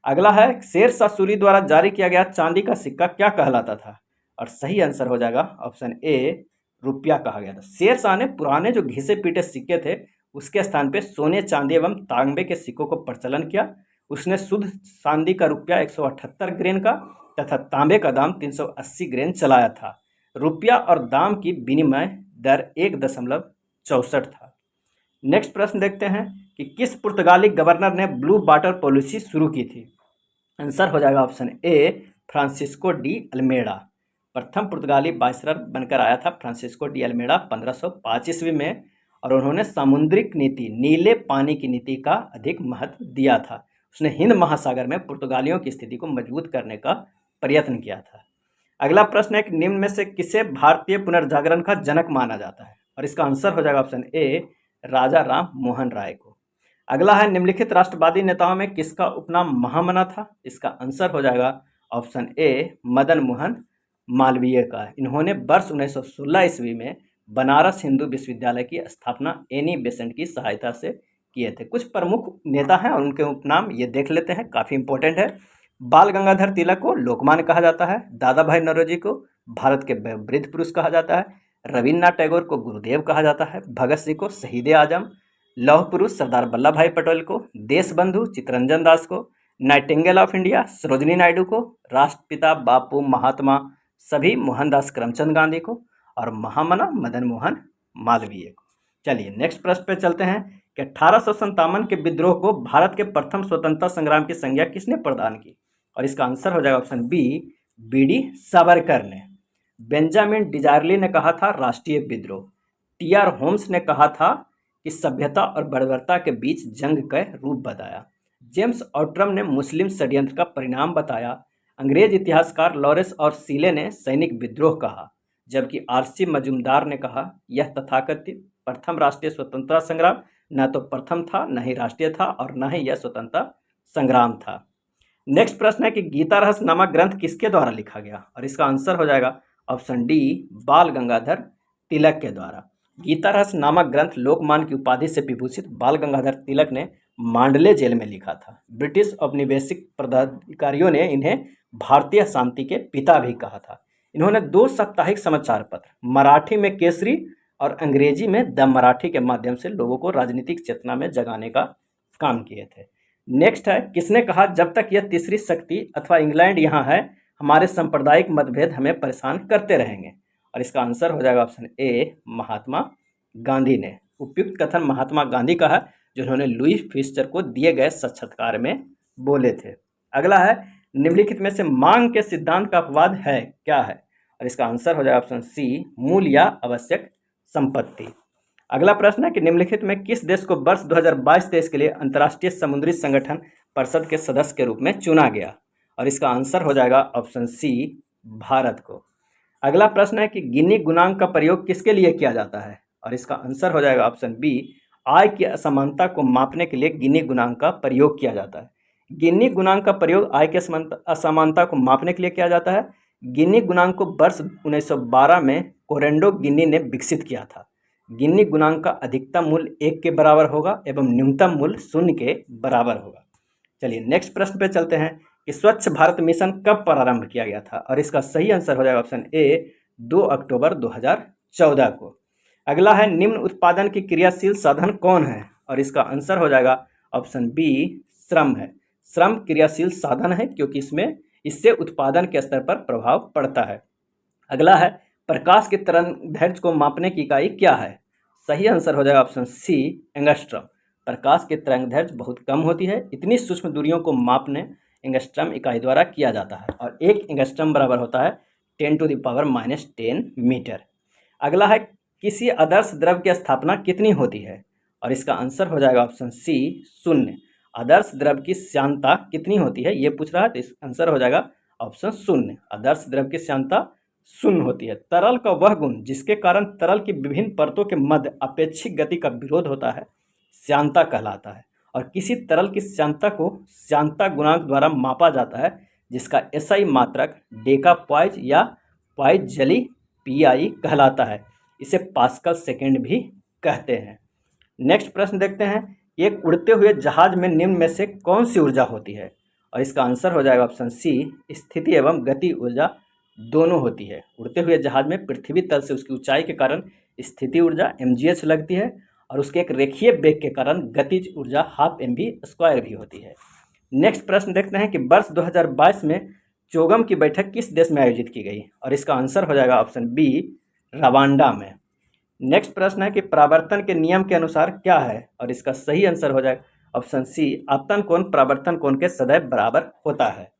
[SPEAKER 1] अगला है, शेर शाह सूरी द्वारा जारी किया गया चांदी का सिक्का क्या कहलाता था? और सही आंसर हो जाएगा ऑप्शन ए, रुपया कहा गया था। शेर शाह ने पुराने जो घिसे पीटे सिक्के थे उसके स्थान पे सोने, चांदी एवं तांबे के सिक्कों को प्रचलन किया। उसने शुद्ध चांदी का रुपया 178 ग्रेन का तथा तांबे का दाम 380 ग्रेन चलाया था। रुपया और दाम की विनिमय दर 1.64 था। नेक्स्ट प्रश्न देखते हैं कि किस पुर्तगाली गवर्नर ने ब्लू वाटर पॉलिसी शुरू की थी? आंसर हो जाएगा option A, Francisco de Almeida. प्रथम पुर्तगाली वायसराय बनकर आया था फ्रांसिस्को डी अल्मेडा 1505 ईस्वी में। और उन्होंने सामुद्रिक नीति, नीले पानी की नीति का अधिक महत्व दिया था। उसने हिंद महासागर में पुर्तगालियों की स्थिति को मजबूत करने का प्रयत्न किया था। अगला प्रश्न है कि निम्न में से किसे भारतीय पुनर्जागरण का जनक माना जाता है? और इसका आंसर हो जाएगा ऑप्शन ए, राजा राम मोहन राय को। अगला है, निम्नलिखित राष्ट्रवादी नेताओं में किसका उपनाम महामना था? इसका आंसर हो जाएगा ऑप्शन ए, मदन मोहन मालवीय का। इन्होंने वर्ष 1916 ईस्वी में बनारस हिंदू विश्वविद्यालय की स्थापना एनी बेसेंट की सहायता से किए थे। कुछ प्रमुख नेता हैं और उनके उपनाम ये देख लेते हैं, काफ़ी इंपॉर्टेंट है। बाल गंगाधर तिलक को लोकमान्य कहा जाता है। दादा भाई नौरोजी को भारत के वृद्ध पुरुष कहा जाता है। रविन्द्रनाथ टैगोर को गुरुदेव कहा जाता है। भगत सिंह को शहीद आजम, लौह पुरुष सरदार वल्लभ भाई पटेल को देश बंधु चित्तरंजन दास को, Nightingale of India Sarojini Naidu को, राष्ट्रपिता बापू महात्मा सभी मोहनदास करमचंद गांधी को और महामना मदन मोहन मालवीय को। चलिए नेक्स्ट प्रश्न पे चलते हैं कि 1857 के विद्रोह को भारत के प्रथम स्वतंत्रता संग्राम की संज्ञा किसने प्रदान की? और इसका आंसर हो जाएगा ऑप्शन बी, बी.डी. सावरकर ने। बेंजामिन डिजायरली ने कहा था राष्ट्रीय विद्रोह। टी.आर. होम्स ने कहा था कि सभ्यता और बर्बरता के बीच जंग का रूप बताया। जेम्स ऑट्रम ने मुस्लिम षड्यंत्र का परिणाम बताया। अंग्रेज इतिहासकार लॉरेंस और सीले ने सैनिक विद्रोह कहा, जबकि आर.सी. मजूमदार ने कहा यह तथाकथित प्रथम राष्ट्रीय स्वतंत्रता संग्राम न तो प्रथम था, न ही राष्ट्रीय था और न ही यह स्वतंत्रता संग्राम था। नेक्स्ट प्रश्न है कि गीता रहस्य नामक ग्रंथ किसके द्वारा लिखा गया? और इसका आंसर हो जाएगा ऑप्शन डी, बाल गंगाधर तिलक के द्वारा। गीता रहस्य नामक ग्रंथ लोकमान्य की उपाधि से विभूषित बाल गंगाधर तिलक ने मांडले जेल में लिखा था। ब्रिटिश औपनिवेशिक पदाधिकारियों ने इन्हें भारतीय शांति के पिता भी कहा था। इन्होंने 2 साप्ताहिक समाचार पत्र, मराठी में केसरी और अंग्रेजी में द मराठी के माध्यम से लोगों को राजनीतिक चेतना में जगाने का काम किए थे। नेक्स्ट है, किसने कहा जब तक यह तीसरी शक्ति अथवा इंग्लैंड यहाँ है हमारे सांप्रदायिक मतभेद हमें परेशान करते रहेंगे? और इसका आंसर हो जाएगा ऑप्शन ए, महात्मा गांधी ने। उपयुक्त कथन महात्मा गांधी का है, जिन्होंने लुई फिस्चर को दिए गए साक्षात्कार में बोले थे। अगला है, निम्नलिखित में से मांग के सिद्धांत का अपवाद है, क्या है? और इसका आंसर हो जाएगा ऑप्शन सी, मूल या आवश्यक संपत्ति। अगला प्रश्न है कि निम्नलिखित में किस देश को वर्ष 2022-23 के लिए अंतर्राष्ट्रीय समुद्री संगठन परिषद के सदस्य के रूप में चुना गया? और इसका आंसर हो जाएगा ऑप्शन सी, भारत को। अगला प्रश्न है कि गिनी गुणांक का प्रयोग किसके लिए किया जाता है? और इसका आंसर हो जाएगा ऑप्शन बी, आय की असमानता को मापने के लिए गिनी गुणांक का प्रयोग किया जाता है। गिनी गुणांक का प्रयोग आय की असमानता को मापने के लिए किया जाता है। गिनी गुणांक को वर्ष 1912 में कोरेंडो गिनी ने विकसित किया था। गिनी गुणांक का अधिकतम मूल्य 1 के बराबर होगा एवं न्यूनतम मूल्य 0 के बराबर होगा। चलिए नेक्स्ट प्रश्न पे चलते हैं कि स्वच्छ भारत मिशन कब प्रारंभ किया गया था? और इसका सही आंसर हो जाएगा ऑप्शन ए, 2 अक्टूबर 2014 को। अगला है, निम्न उत्पादन की क्रियाशील साधन कौन है? और इसका आंसर हो जाएगा ऑप्शन बी, श्रम है। श्रम क्रियाशील साधन है क्योंकि इससे उत्पादन के स्तर पर प्रभाव पड़ता है। अगला है, प्रकाश के तरंगदैर्घ्य को मापने की इकाई क्या है? सही आंसर हो जाएगा ऑप्शन सी, एंगस्ट्रम। प्रकाश की तरंगदैर्घ्य बहुत कम होती है, इतनी सूक्ष्म दूरियों को मापने एंगस्ट्रम इकाई द्वारा किया जाता है और 1 एंगस्ट्रम बराबर होता है 10⁻⁻10 मीटर। अगला है, किसी आदर्श द्रव्य की स्थापना कितनी होती है? और इसका आंसर हो जाएगा ऑप्शन सी, 0। आदर्श द्रव्य की श्यानता कितनी होती है ये पूछ रहा है, तो इस आंसर हो जाएगा ऑप्शन 0। आदर्श द्रव्य की श्यानता 0 होती है। तरल का वह गुण जिसके कारण तरल की विभिन्न परतों के मध्य अपेक्षिक गति का विरोध होता है श्यानता कहलाता है। और किसी तरल की श्यानता को श्यानता गुणांक द्वारा मापा जाता है, जिसका एसआई मात्रक डेका पॉइज या पॉइजली पीआई कहलाता है। इसे पास्कल सेकेंड भी कहते हैं। नेक्स्ट प्रश्न देखते हैं, एक उड़ते हुए जहाज में निम्न में से कौन सी ऊर्जा होती है? और इसका आंसर हो जाएगा ऑप्शन सी, स्थिति एवं गति ऊर्जा दोनों होती है। उड़ते हुए जहाज में पृथ्वी तल से उसकी ऊंचाई के कारण स्थिति ऊर्जा mgh लगती है और उसके एक रेखीय वेग के कारण गतिज ऊर्जा 12 mv² भी होती है। नेक्स्ट प्रश्न देखते हैं कि वर्ष 2022 में चोगम की बैठक किस देश में आयोजित की गई? और इसका आंसर हो जाएगा ऑप्शन बी, रवांडा में। नेक्स्ट प्रश्न है कि परावर्तन के नियम के अनुसार क्या है? और इसका सही आंसर हो जाएगा ऑप्शन सी, आपतन कोण परावर्तन कोण के सदैव बराबर होता है।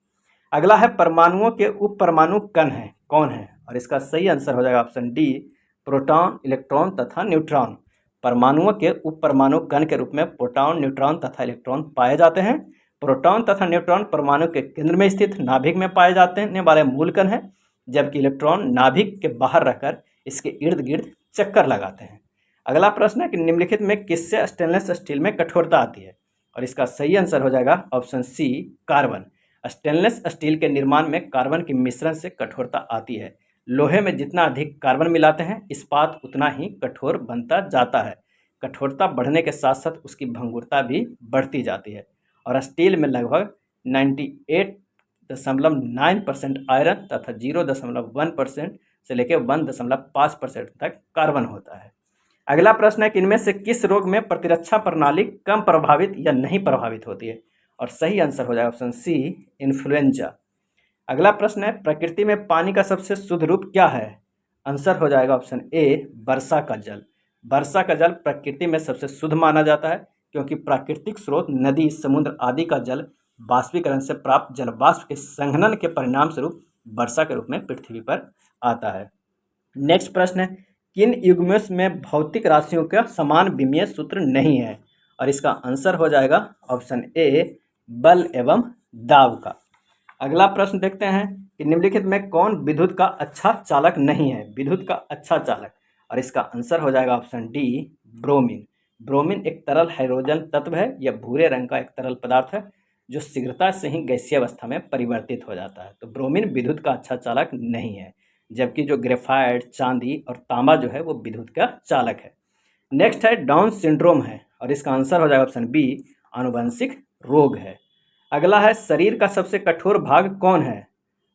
[SPEAKER 1] अगला है, परमाणुओं के उप परमाणु कण है कौन है? और इसका सही आंसर हो जाएगा ऑप्शन डी, प्रोटॉन, इलेक्ट्रॉन तथा न्यूट्रॉन। परमाणुओं के उप परमाणु कण के रूप में प्रोटॉन, न्यूट्रॉन तथा इलेक्ट्रॉन पाए जाते हैं। प्रोटॉन तथा न्यूट्रॉन परमाणु के केंद्र में स्थित नाभिक में पाए जाने वाले मूल कण हैं, जबकि इलेक्ट्रॉन नाभिक के बाहर रहकर इसके इर्द गिर्द चक्कर लगाते हैं। अगला प्रश्न है कि निम्नलिखित में किससे स्टेनलेस स्टील में कठोरता आती है? और इसका सही आंसर हो जाएगा option C, carbon. Stainless steel के निर्माण में कार्बन के मिश्रण से कठोरता आती है। लोहे में जितना अधिक कार्बन मिलाते हैं इस्पात उतना ही कठोर बनता जाता है। कठोरता बढ़ने के साथ साथ उसकी भंगुरता भी बढ़ती जाती है और स्टील में लगभग 98.9% आयरन तथा 0.1% से लेकर 1.5% तक कार्बन होता है। अगला प्रश्न है कि इनमें से किस रोग में प्रतिरक्षा प्रणाली कम प्रभावित या नहीं प्रभावित होती है? और सही आंसर हो जाएगा ऑप्शन सी, इन्फ्लुएंजा। अगला प्रश्न है, प्रकृति में पानी का सबसे शुद्ध रूप क्या है? आंसर हो जाएगा ऑप्शन ए, वर्षा का जल। वर्षा का जल प्रकृति में सबसे शुद्ध माना जाता है क्योंकि प्राकृतिक स्रोत नदी, समुद्र आदि का जल बाष्पीकरण से प्राप्त जल वाष्प के संघनन के परिणाम स्वरूप वर्षा के रूप में पृथ्वी पर आता है। नेक्स्ट प्रश्न है, किन युग्मों में भौतिक राशियों का समान विमीय सूत्र नहीं है? और इसका आंसर हो जाएगा ऑप्शन ए, बल एवं दाब का। अगला प्रश्न देखते हैं कि निम्नलिखित में कौन विद्युत का अच्छा चालक नहीं है? विद्युत का अच्छा चालक, और इसका आंसर हो जाएगा ऑप्शन डी, ब्रोमीन। ब्रोमीन एक तरल हाइड्रोजन तत्व है। यह भूरे रंग का एक तरल पदार्थ है जो शीघ्रता से ही गैसीय अवस्था में परिवर्तित हो जाता है। तो ब्रोमीन विद्युत का अच्छा चालक नहीं है, जबकि जो ग्रेफाइट, चांदी और तांबा जो है वो विद्युत का चालक है। नेक्स्ट है, डाउन सिंड्रोम है और इसका आंसर हो जाएगा ऑप्शन बी, आनुवंशिक रोग है। अगला है, शरीर का सबसे कठोर भाग कौन है?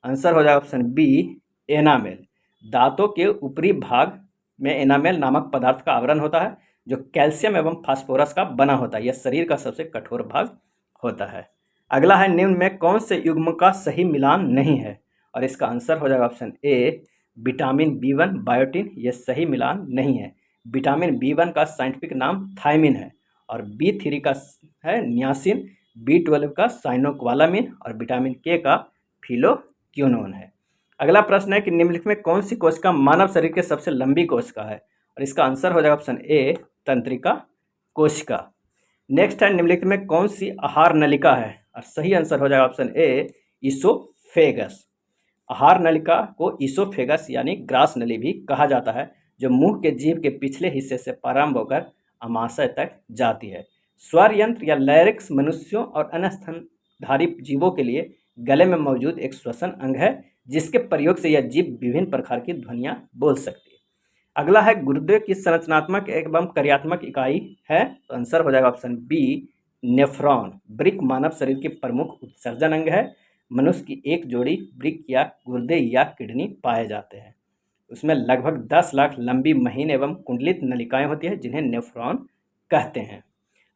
[SPEAKER 1] आंसर हो जाएगा ऑप्शन बी, एनामेल। दांतों के ऊपरी भाग में एनामेल नामक पदार्थ का आवरण होता है जो कैल्शियम एवं फास्फोरस का बना होता है। यह शरीर का सबसे कठोर भाग होता है। अगला है, निम्न में कौन से युग्म का सही मिलान नहीं है? और इसका आंसर हो जाएगा option A vitamin B1 biotin. यह सही मिलान नहीं है। विटामिन B1 का साइंटिफिक नाम थायमिन है और B3 का है नियासिन, B12 का साइनोक्वालामिन और विटामिन K का फिलोक्विनोन है। अगला प्रश्न है कि निम्नलिखित में कौन सी कोशिका मानव शरीर के सबसे लंबी कोशिका है? और इसका आंसर हो जाएगा ऑप्शन ए तंत्रिका कोशिका। नेक्स्ट है, निम्नलिखित में कौन सी आहार नलिका है? और सही आंसर हो जाएगा ऑप्शन ए ईसोफेगस। आहार नलिका को ईसोफेगस यानी ग्रास नली भी कहा जाता है, जो मुंह के जीभ के पिछले हिस्से से प्रारंभ होकर अमाशय तक जाती है। स्वर यंत्र या लैरिक्स मनुष्यों और अन्य स्तनधारी जीवों के लिए गले में मौजूद एक श्वसन अंग है, जिसके प्रयोग से यह जीभ विभिन्न प्रकार की ध्वनियां बोल सकती है। अगला है, गुर्दे की संरचनात्मक एवं कार्यात्मक इकाई है? तो आंसर हो जाएगा ऑप्शन बी नेफ्रॉन। वृक्क मानव शरीर की प्रमुख उत्सर्जन अंग है। मनुष्य की एक जोड़ी वृक्क या गुर्दे या किडनी पाए जाते हैं। उसमें लगभग 10 लाख लंबी महीन एवं कुंडलित नलिकाएं होती है, जिन्हें नेफ्रॉन कहते हैं।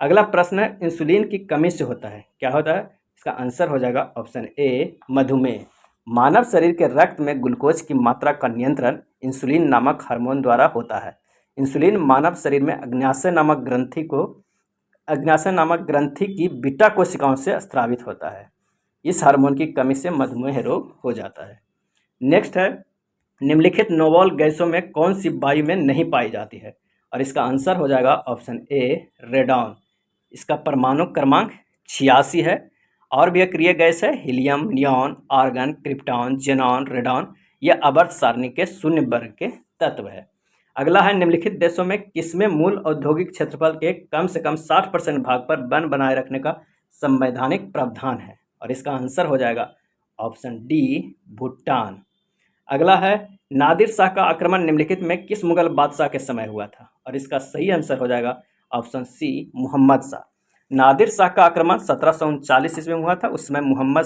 [SPEAKER 1] अगला प्रश्न है, इंसुलिन की कमी से होता है, क्या होता है? इसका आंसर हो जाएगा ऑप्शन ए मधुमेह। मानव शरीर के रक्त में ग्लूकोज की मात्रा का नियंत्रण इंसुलिन नामक हार्मोन द्वारा होता है। इंसुलिन मानव शरीर में अग्न्याशय नामक ग्रंथि की बीटा कोशिकाओं से स्रावित होता है। इस हार्मोन की कमी से मधुमेह रोग हो जाता है। नेक्स्ट है, निम्नलिखित नोबल गैसों में कौन सी वायु में नहीं पाई जाती है? और इसका आंसर हो जाएगा ऑप्शन ए रेडॉन। इसका परमाणु क्रमांक 86 है। और भी अक्रिय गैस है helium, neon, argon, krypton, xenon, radon. यह आवर्त सारणी के शून्य वर्ग के तत्व है। अगला है, निम्नलिखित देशों में किसमें मूल औद्योगिक क्षेत्रफल के कम से कम 60% भाग पर वन बनाए रखने का संवैधानिक प्रावधान है? और इसका आंसर हो जाएगा ऑप्शन डी भूटान। अगला है, नादिर शाह का आक्रमण निम्नलिखित में किस मुगल बादशाह के समय हुआ था? और इसका सही आंसर हो जाएगा ऑप्शन सी मोहम्मद शाह। नादिर शाह का आक्रमण 1739 ईस्वी में हुआ था। उस समय मोहम्मद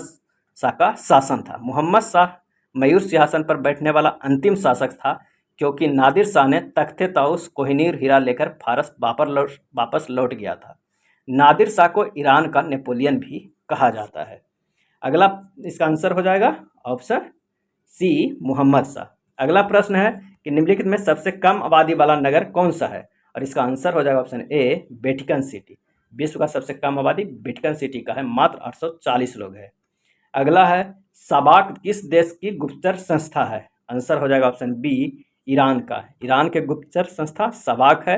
[SPEAKER 1] शाह का शासन था। मोहम्मद शाह मयूर सिंहासन पर बैठने वाला अंतिम शासक था, क्योंकि नादिर शाह ने तख्ते ताउस कोहिनूर हीरा लेकर फारस वापस लौट गया था। नादिर शाह को ईरान का नेपोलियन भी कहा जाता है। अगला इसका आंसर हो जाएगा ऑप्शन सी मोहम्मद शाह। अगला प्रश्न है कि निम्नलिखित में सबसे कम आबादी वाला नगर कौन सा है? और इसका आंसर हो जाएगा ऑप्शन ए वेटिकन सिटी। विश्व का सबसे कम आबादी वेटिकन सिटी का है, मात्र 840 लोग हैं। अगला है, सबाक किस देश की गुप्तचर संस्था है? आंसर हो जाएगा ऑप्शन बी ईरान का। ईरान के गुप्तचर संस्था सबाक है,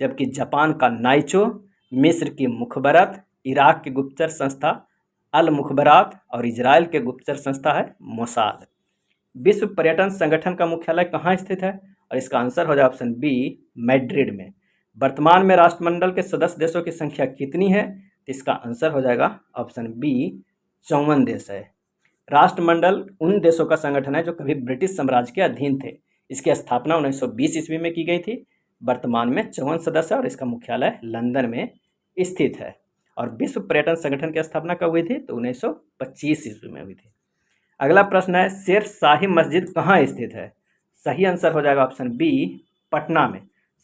[SPEAKER 1] जबकि जापान का नाइचो, मिस्र की मुखबरत, इराक की गुप्तचर संस्था अल मुखबरात और इजराइल के गुप्तचर संस्था है मोसाद। विश्व पर्यटन संगठन का मुख्यालय कहाँ स्थित है? और इसका आंसर हो जाए ऑप्शन बी मैड्रिड में। वर्तमान में राष्ट्रमंडल के सदस्य देशों की संख्या कितनी है? इसका आंसर हो जाएगा ऑप्शन बी 54 देश है। राष्ट्रमंडल उन देशों का संगठन है जो कभी ब्रिटिश साम्राज्य के अधीन थे। इसकी स्थापना 1920 ईस्वी में की गई थी। वर्तमान में 54 सदस्य है और इसका मुख्यालय लंदन में स्थित है। और विश्व पर्यटन संगठन की स्थापना कब हुई थी? तो 1925 ईस्वी में हुई थी। अगला प्रश्न है, शेर शाही मस्जिद कहाँ स्थित है? सही आंसर हो जाएगा ऑप्शन बी पटना में।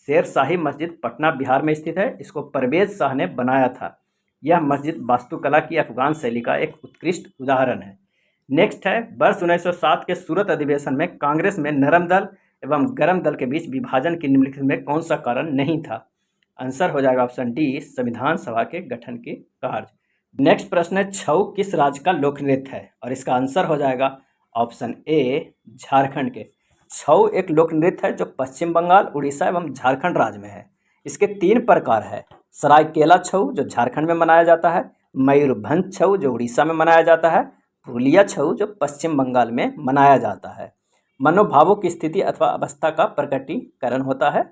[SPEAKER 1] शेर शाही मस्जिद पटना बिहार में स्थित है। इसको परवेज शाह ने बनाया था। यह मस्जिद वास्तुकला की अफगान शैली का एक उत्कृष्ट उदाहरण है। नेक्स्ट है, वर्ष 1907 के सूरत अधिवेशन में कांग्रेस में नरम दल एवं गरम दल के बीच विभाजन की निम्नलिखित में कौन सा कारण नहीं था? आंसर हो जाएगा ऑप्शन डी संविधान सभा के गठन के कार्य। नेक्स्ट प्रश्न है, छऊ किस राज्य का लोक नृत्य है? और इसका आंसर हो जाएगा ऑप्शन ए झारखंड के। छऊ एक लोक नृत्य है जो पश्चिम बंगाल, उड़ीसा एवं झारखंड राज्य में है। इसके 3 प्रकार है। सरायकेला छऊ जो झारखंड में मनाया जाता है, मयूरभंज छऊ जो उड़ीसा में मनाया जाता है, पुरुलिया छऊ जो पश्चिम बंगाल में मनाया जाता है। मनोभावों की स्थिति अथवा अवस्था का प्रकटीकरण होता है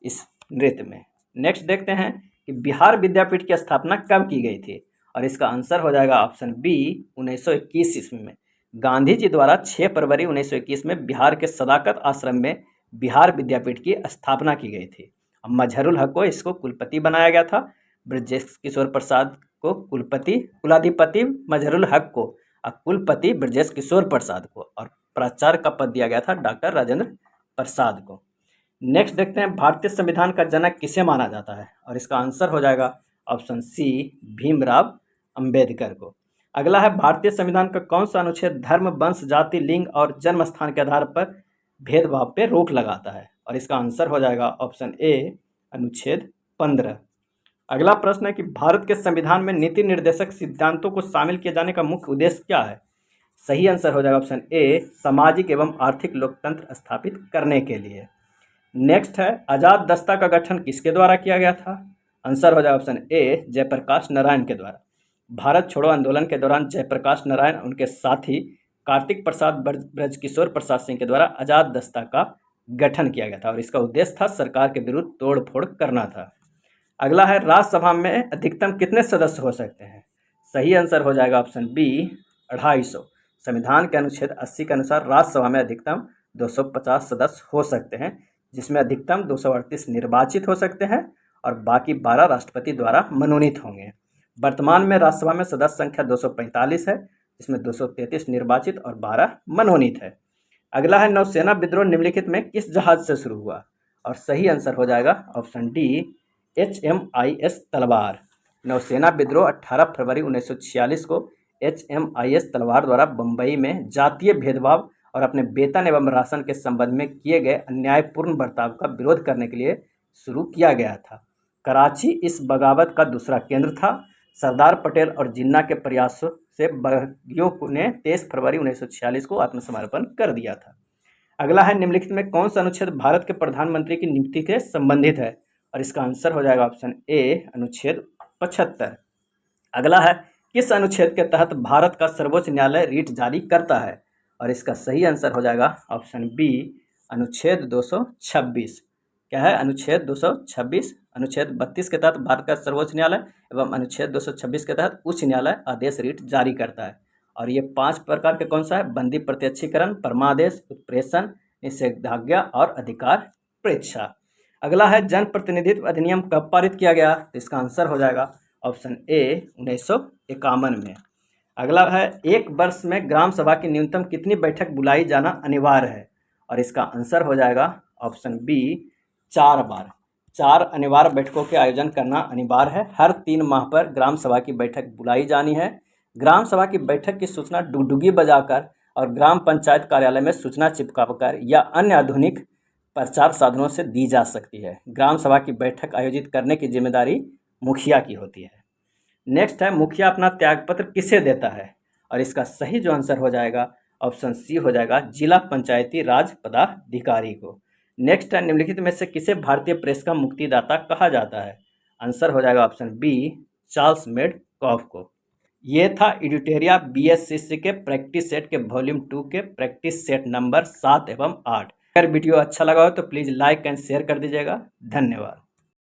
[SPEAKER 1] इस नृत्य में। नेक्स्ट देखते हैं कि बिहार विद्यापीठ की स्थापना कब की गई थी? और इसका आंसर हो जाएगा ऑप्शन बी 1921 ईस्वी में। गांधी जी द्वारा 6 फरवरी 1921 में बिहार के सदाकत आश्रम में बिहार विद्यापीठ की स्थापना की गई थी। मजहरुल हक को इसको कुलपति बनाया गया था। ब्रजेश किशोर प्रसाद को कुलाधिपति मजहरुल हक को और कुलपति ब्रजेश किशोर प्रसाद को, और प्राचार्य का पद दिया गया था डॉक्टर राजेंद्र प्रसाद को। नेक्स्ट देखते हैं भारतीय संविधान का जनक किसे माना जाता है, और इसका आंसर हो जाएगा ऑप्शन सी भीमराव अंबेडकर को। अगला है भारतीय संविधान का कौन सा अनुच्छेद धर्म, वंश, जाति, लिंग और जन्म स्थान के आधार पर भेदभाव पे रोक लगाता है, और इसका आंसर हो जाएगा ऑप्शन ए अनुच्छेद 15। अगला प्रश्न है कि भारत के संविधान में नीति निर्देशक सिद्धांतों को शामिल किए जाने का मुख्य उद्देश्य क्या है। सही आंसर हो जाएगा ऑप्शन ए सामाजिक एवं आर्थिक लोकतंत्र स्थापित करने के लिए। नेक्स्ट है आजाद दस्ता का गठन किसके द्वारा किया गया था। आंसर हो जाएगा ऑप्शन ए जयप्रकाश नारायण के द्वारा। भारत छोड़ो आंदोलन के दौरान जयप्रकाश नारायण उनके साथी कार्तिक प्रसाद ब्रजकिशोर प्रसाद सिंह के द्वारा आजाद दस्ता का गठन किया गया था, और इसका उद्देश्य था सरकार के विरुद्ध तोड़फोड़ करना था। अगला है राज्यसभा में अधिकतम कितने सदस्य हो सकते हैं। सही आंसर हो जाएगा ऑप्शन बी 250। संविधान के अनुच्छेद 80 के अनुसार राज्यसभा में अधिकतम 250 सदस्य हो सकते हैं, जिसमें अधिकतम 238 निर्वाचित हो सकते हैं और बाकी 12 राष्ट्रपति द्वारा मनोनीत होंगे। वर्तमान में राज्यसभा में सदस्य संख्या 245 है, जिसमें 233 निर्वाचित और 12 मनोनीत है। अगला है नौसेना विद्रोह निम्नलिखित में किस जहाज से शुरू हुआ, और सही आंसर हो जाएगा ऑप्शन डी HMIS तलवार। नौसेना विद्रोह 18 फरवरी 1946 को HMIS तलवार द्वारा बंबई में जातीय भेदभाव और अपने वेतन एवं राशन के संबंध में किए गए अन्यायपूर्ण बर्ताव का विरोध करने के लिए शुरू किया गया था। कराची इस बगावत का दूसरा केंद्र था। सरदार पटेल और जिन्ना के प्रयासों से बगियों ने 23 फरवरी 1946 को आत्मसमर्पण कर दिया था। अगला है निम्नलिखित में कौन सा अनुच्छेद भारत के प्रधानमंत्री की नियुक्ति से संबंधित है, और इसका आंसर हो जाएगा ऑप्शन ए अनुच्छेद 75। अगला है किस अनुच्छेद के तहत भारत का सर्वोच्च न्यायालय रीट जारी करता है, और इसका सही आंसर हो जाएगा ऑप्शन बी अनुच्छेद 226। क्या है अनुच्छेद 226। अनुच्छेद 32 के तहत भारत का सर्वोच्च न्यायालय एवं अनुच्छेद 226 के तहत उच्च न्यायालय आदेश रीट जारी करता है, और ये 5 प्रकार के कौन सा है, बंदी प्रत्यक्षीकरण, परमादेश, उत्प्रेषण, निषेधाज्ञा और अधिकार परीक्षा। अगला है जन प्रतिनिधित्व अधिनियम कब पारित किया गया, तो इसका आंसर हो जाएगा ऑप्शन ए 1951 में। अगला है एक वर्ष में ग्राम सभा की न्यूनतम कितनी बैठक बुलाई जाना अनिवार्य है, और इसका आंसर हो जाएगा ऑप्शन बी 4 बार। 4 अनिवार्य बैठकों के आयोजन करना अनिवार्य है। हर 3 माह पर ग्राम सभा की बैठक बुलाई जानी है। ग्राम सभा की बैठक की सूचना डुगडुगी बजाकर और ग्राम पंचायत कार्यालय में सूचना चिपकाकर या अन्य आधुनिक प्रचार साधनों से दी जा सकती है। ग्राम सभा की बैठक आयोजित करने की जिम्मेदारी मुखिया की होती है। नेक्स्ट है मुखिया अपना त्यागपत्र किसे देता है, और इसका सही जो आंसर हो जाएगा ऑप्शन सी हो जाएगा जिला पंचायती राज पदाधिकारी को। नेक्स्ट है निम्नलिखित में से किसे भारतीय प्रेस का मुक्तिदाता कहा जाता है, आंसर हो जाएगा ऑप्शन बी चार्ल्स मेडकॉफ को। ये था एडिटोरिया BSCC के प्रैक्टिस सेट के वॉल्यूम 2 के प्रैक्टिस सेट नंबर 7 एवं 8। अगर वीडियो अच्छा लगा हो तो प्लीज़ लाइक एंड शेयर कर दीजिएगा। धन्यवाद।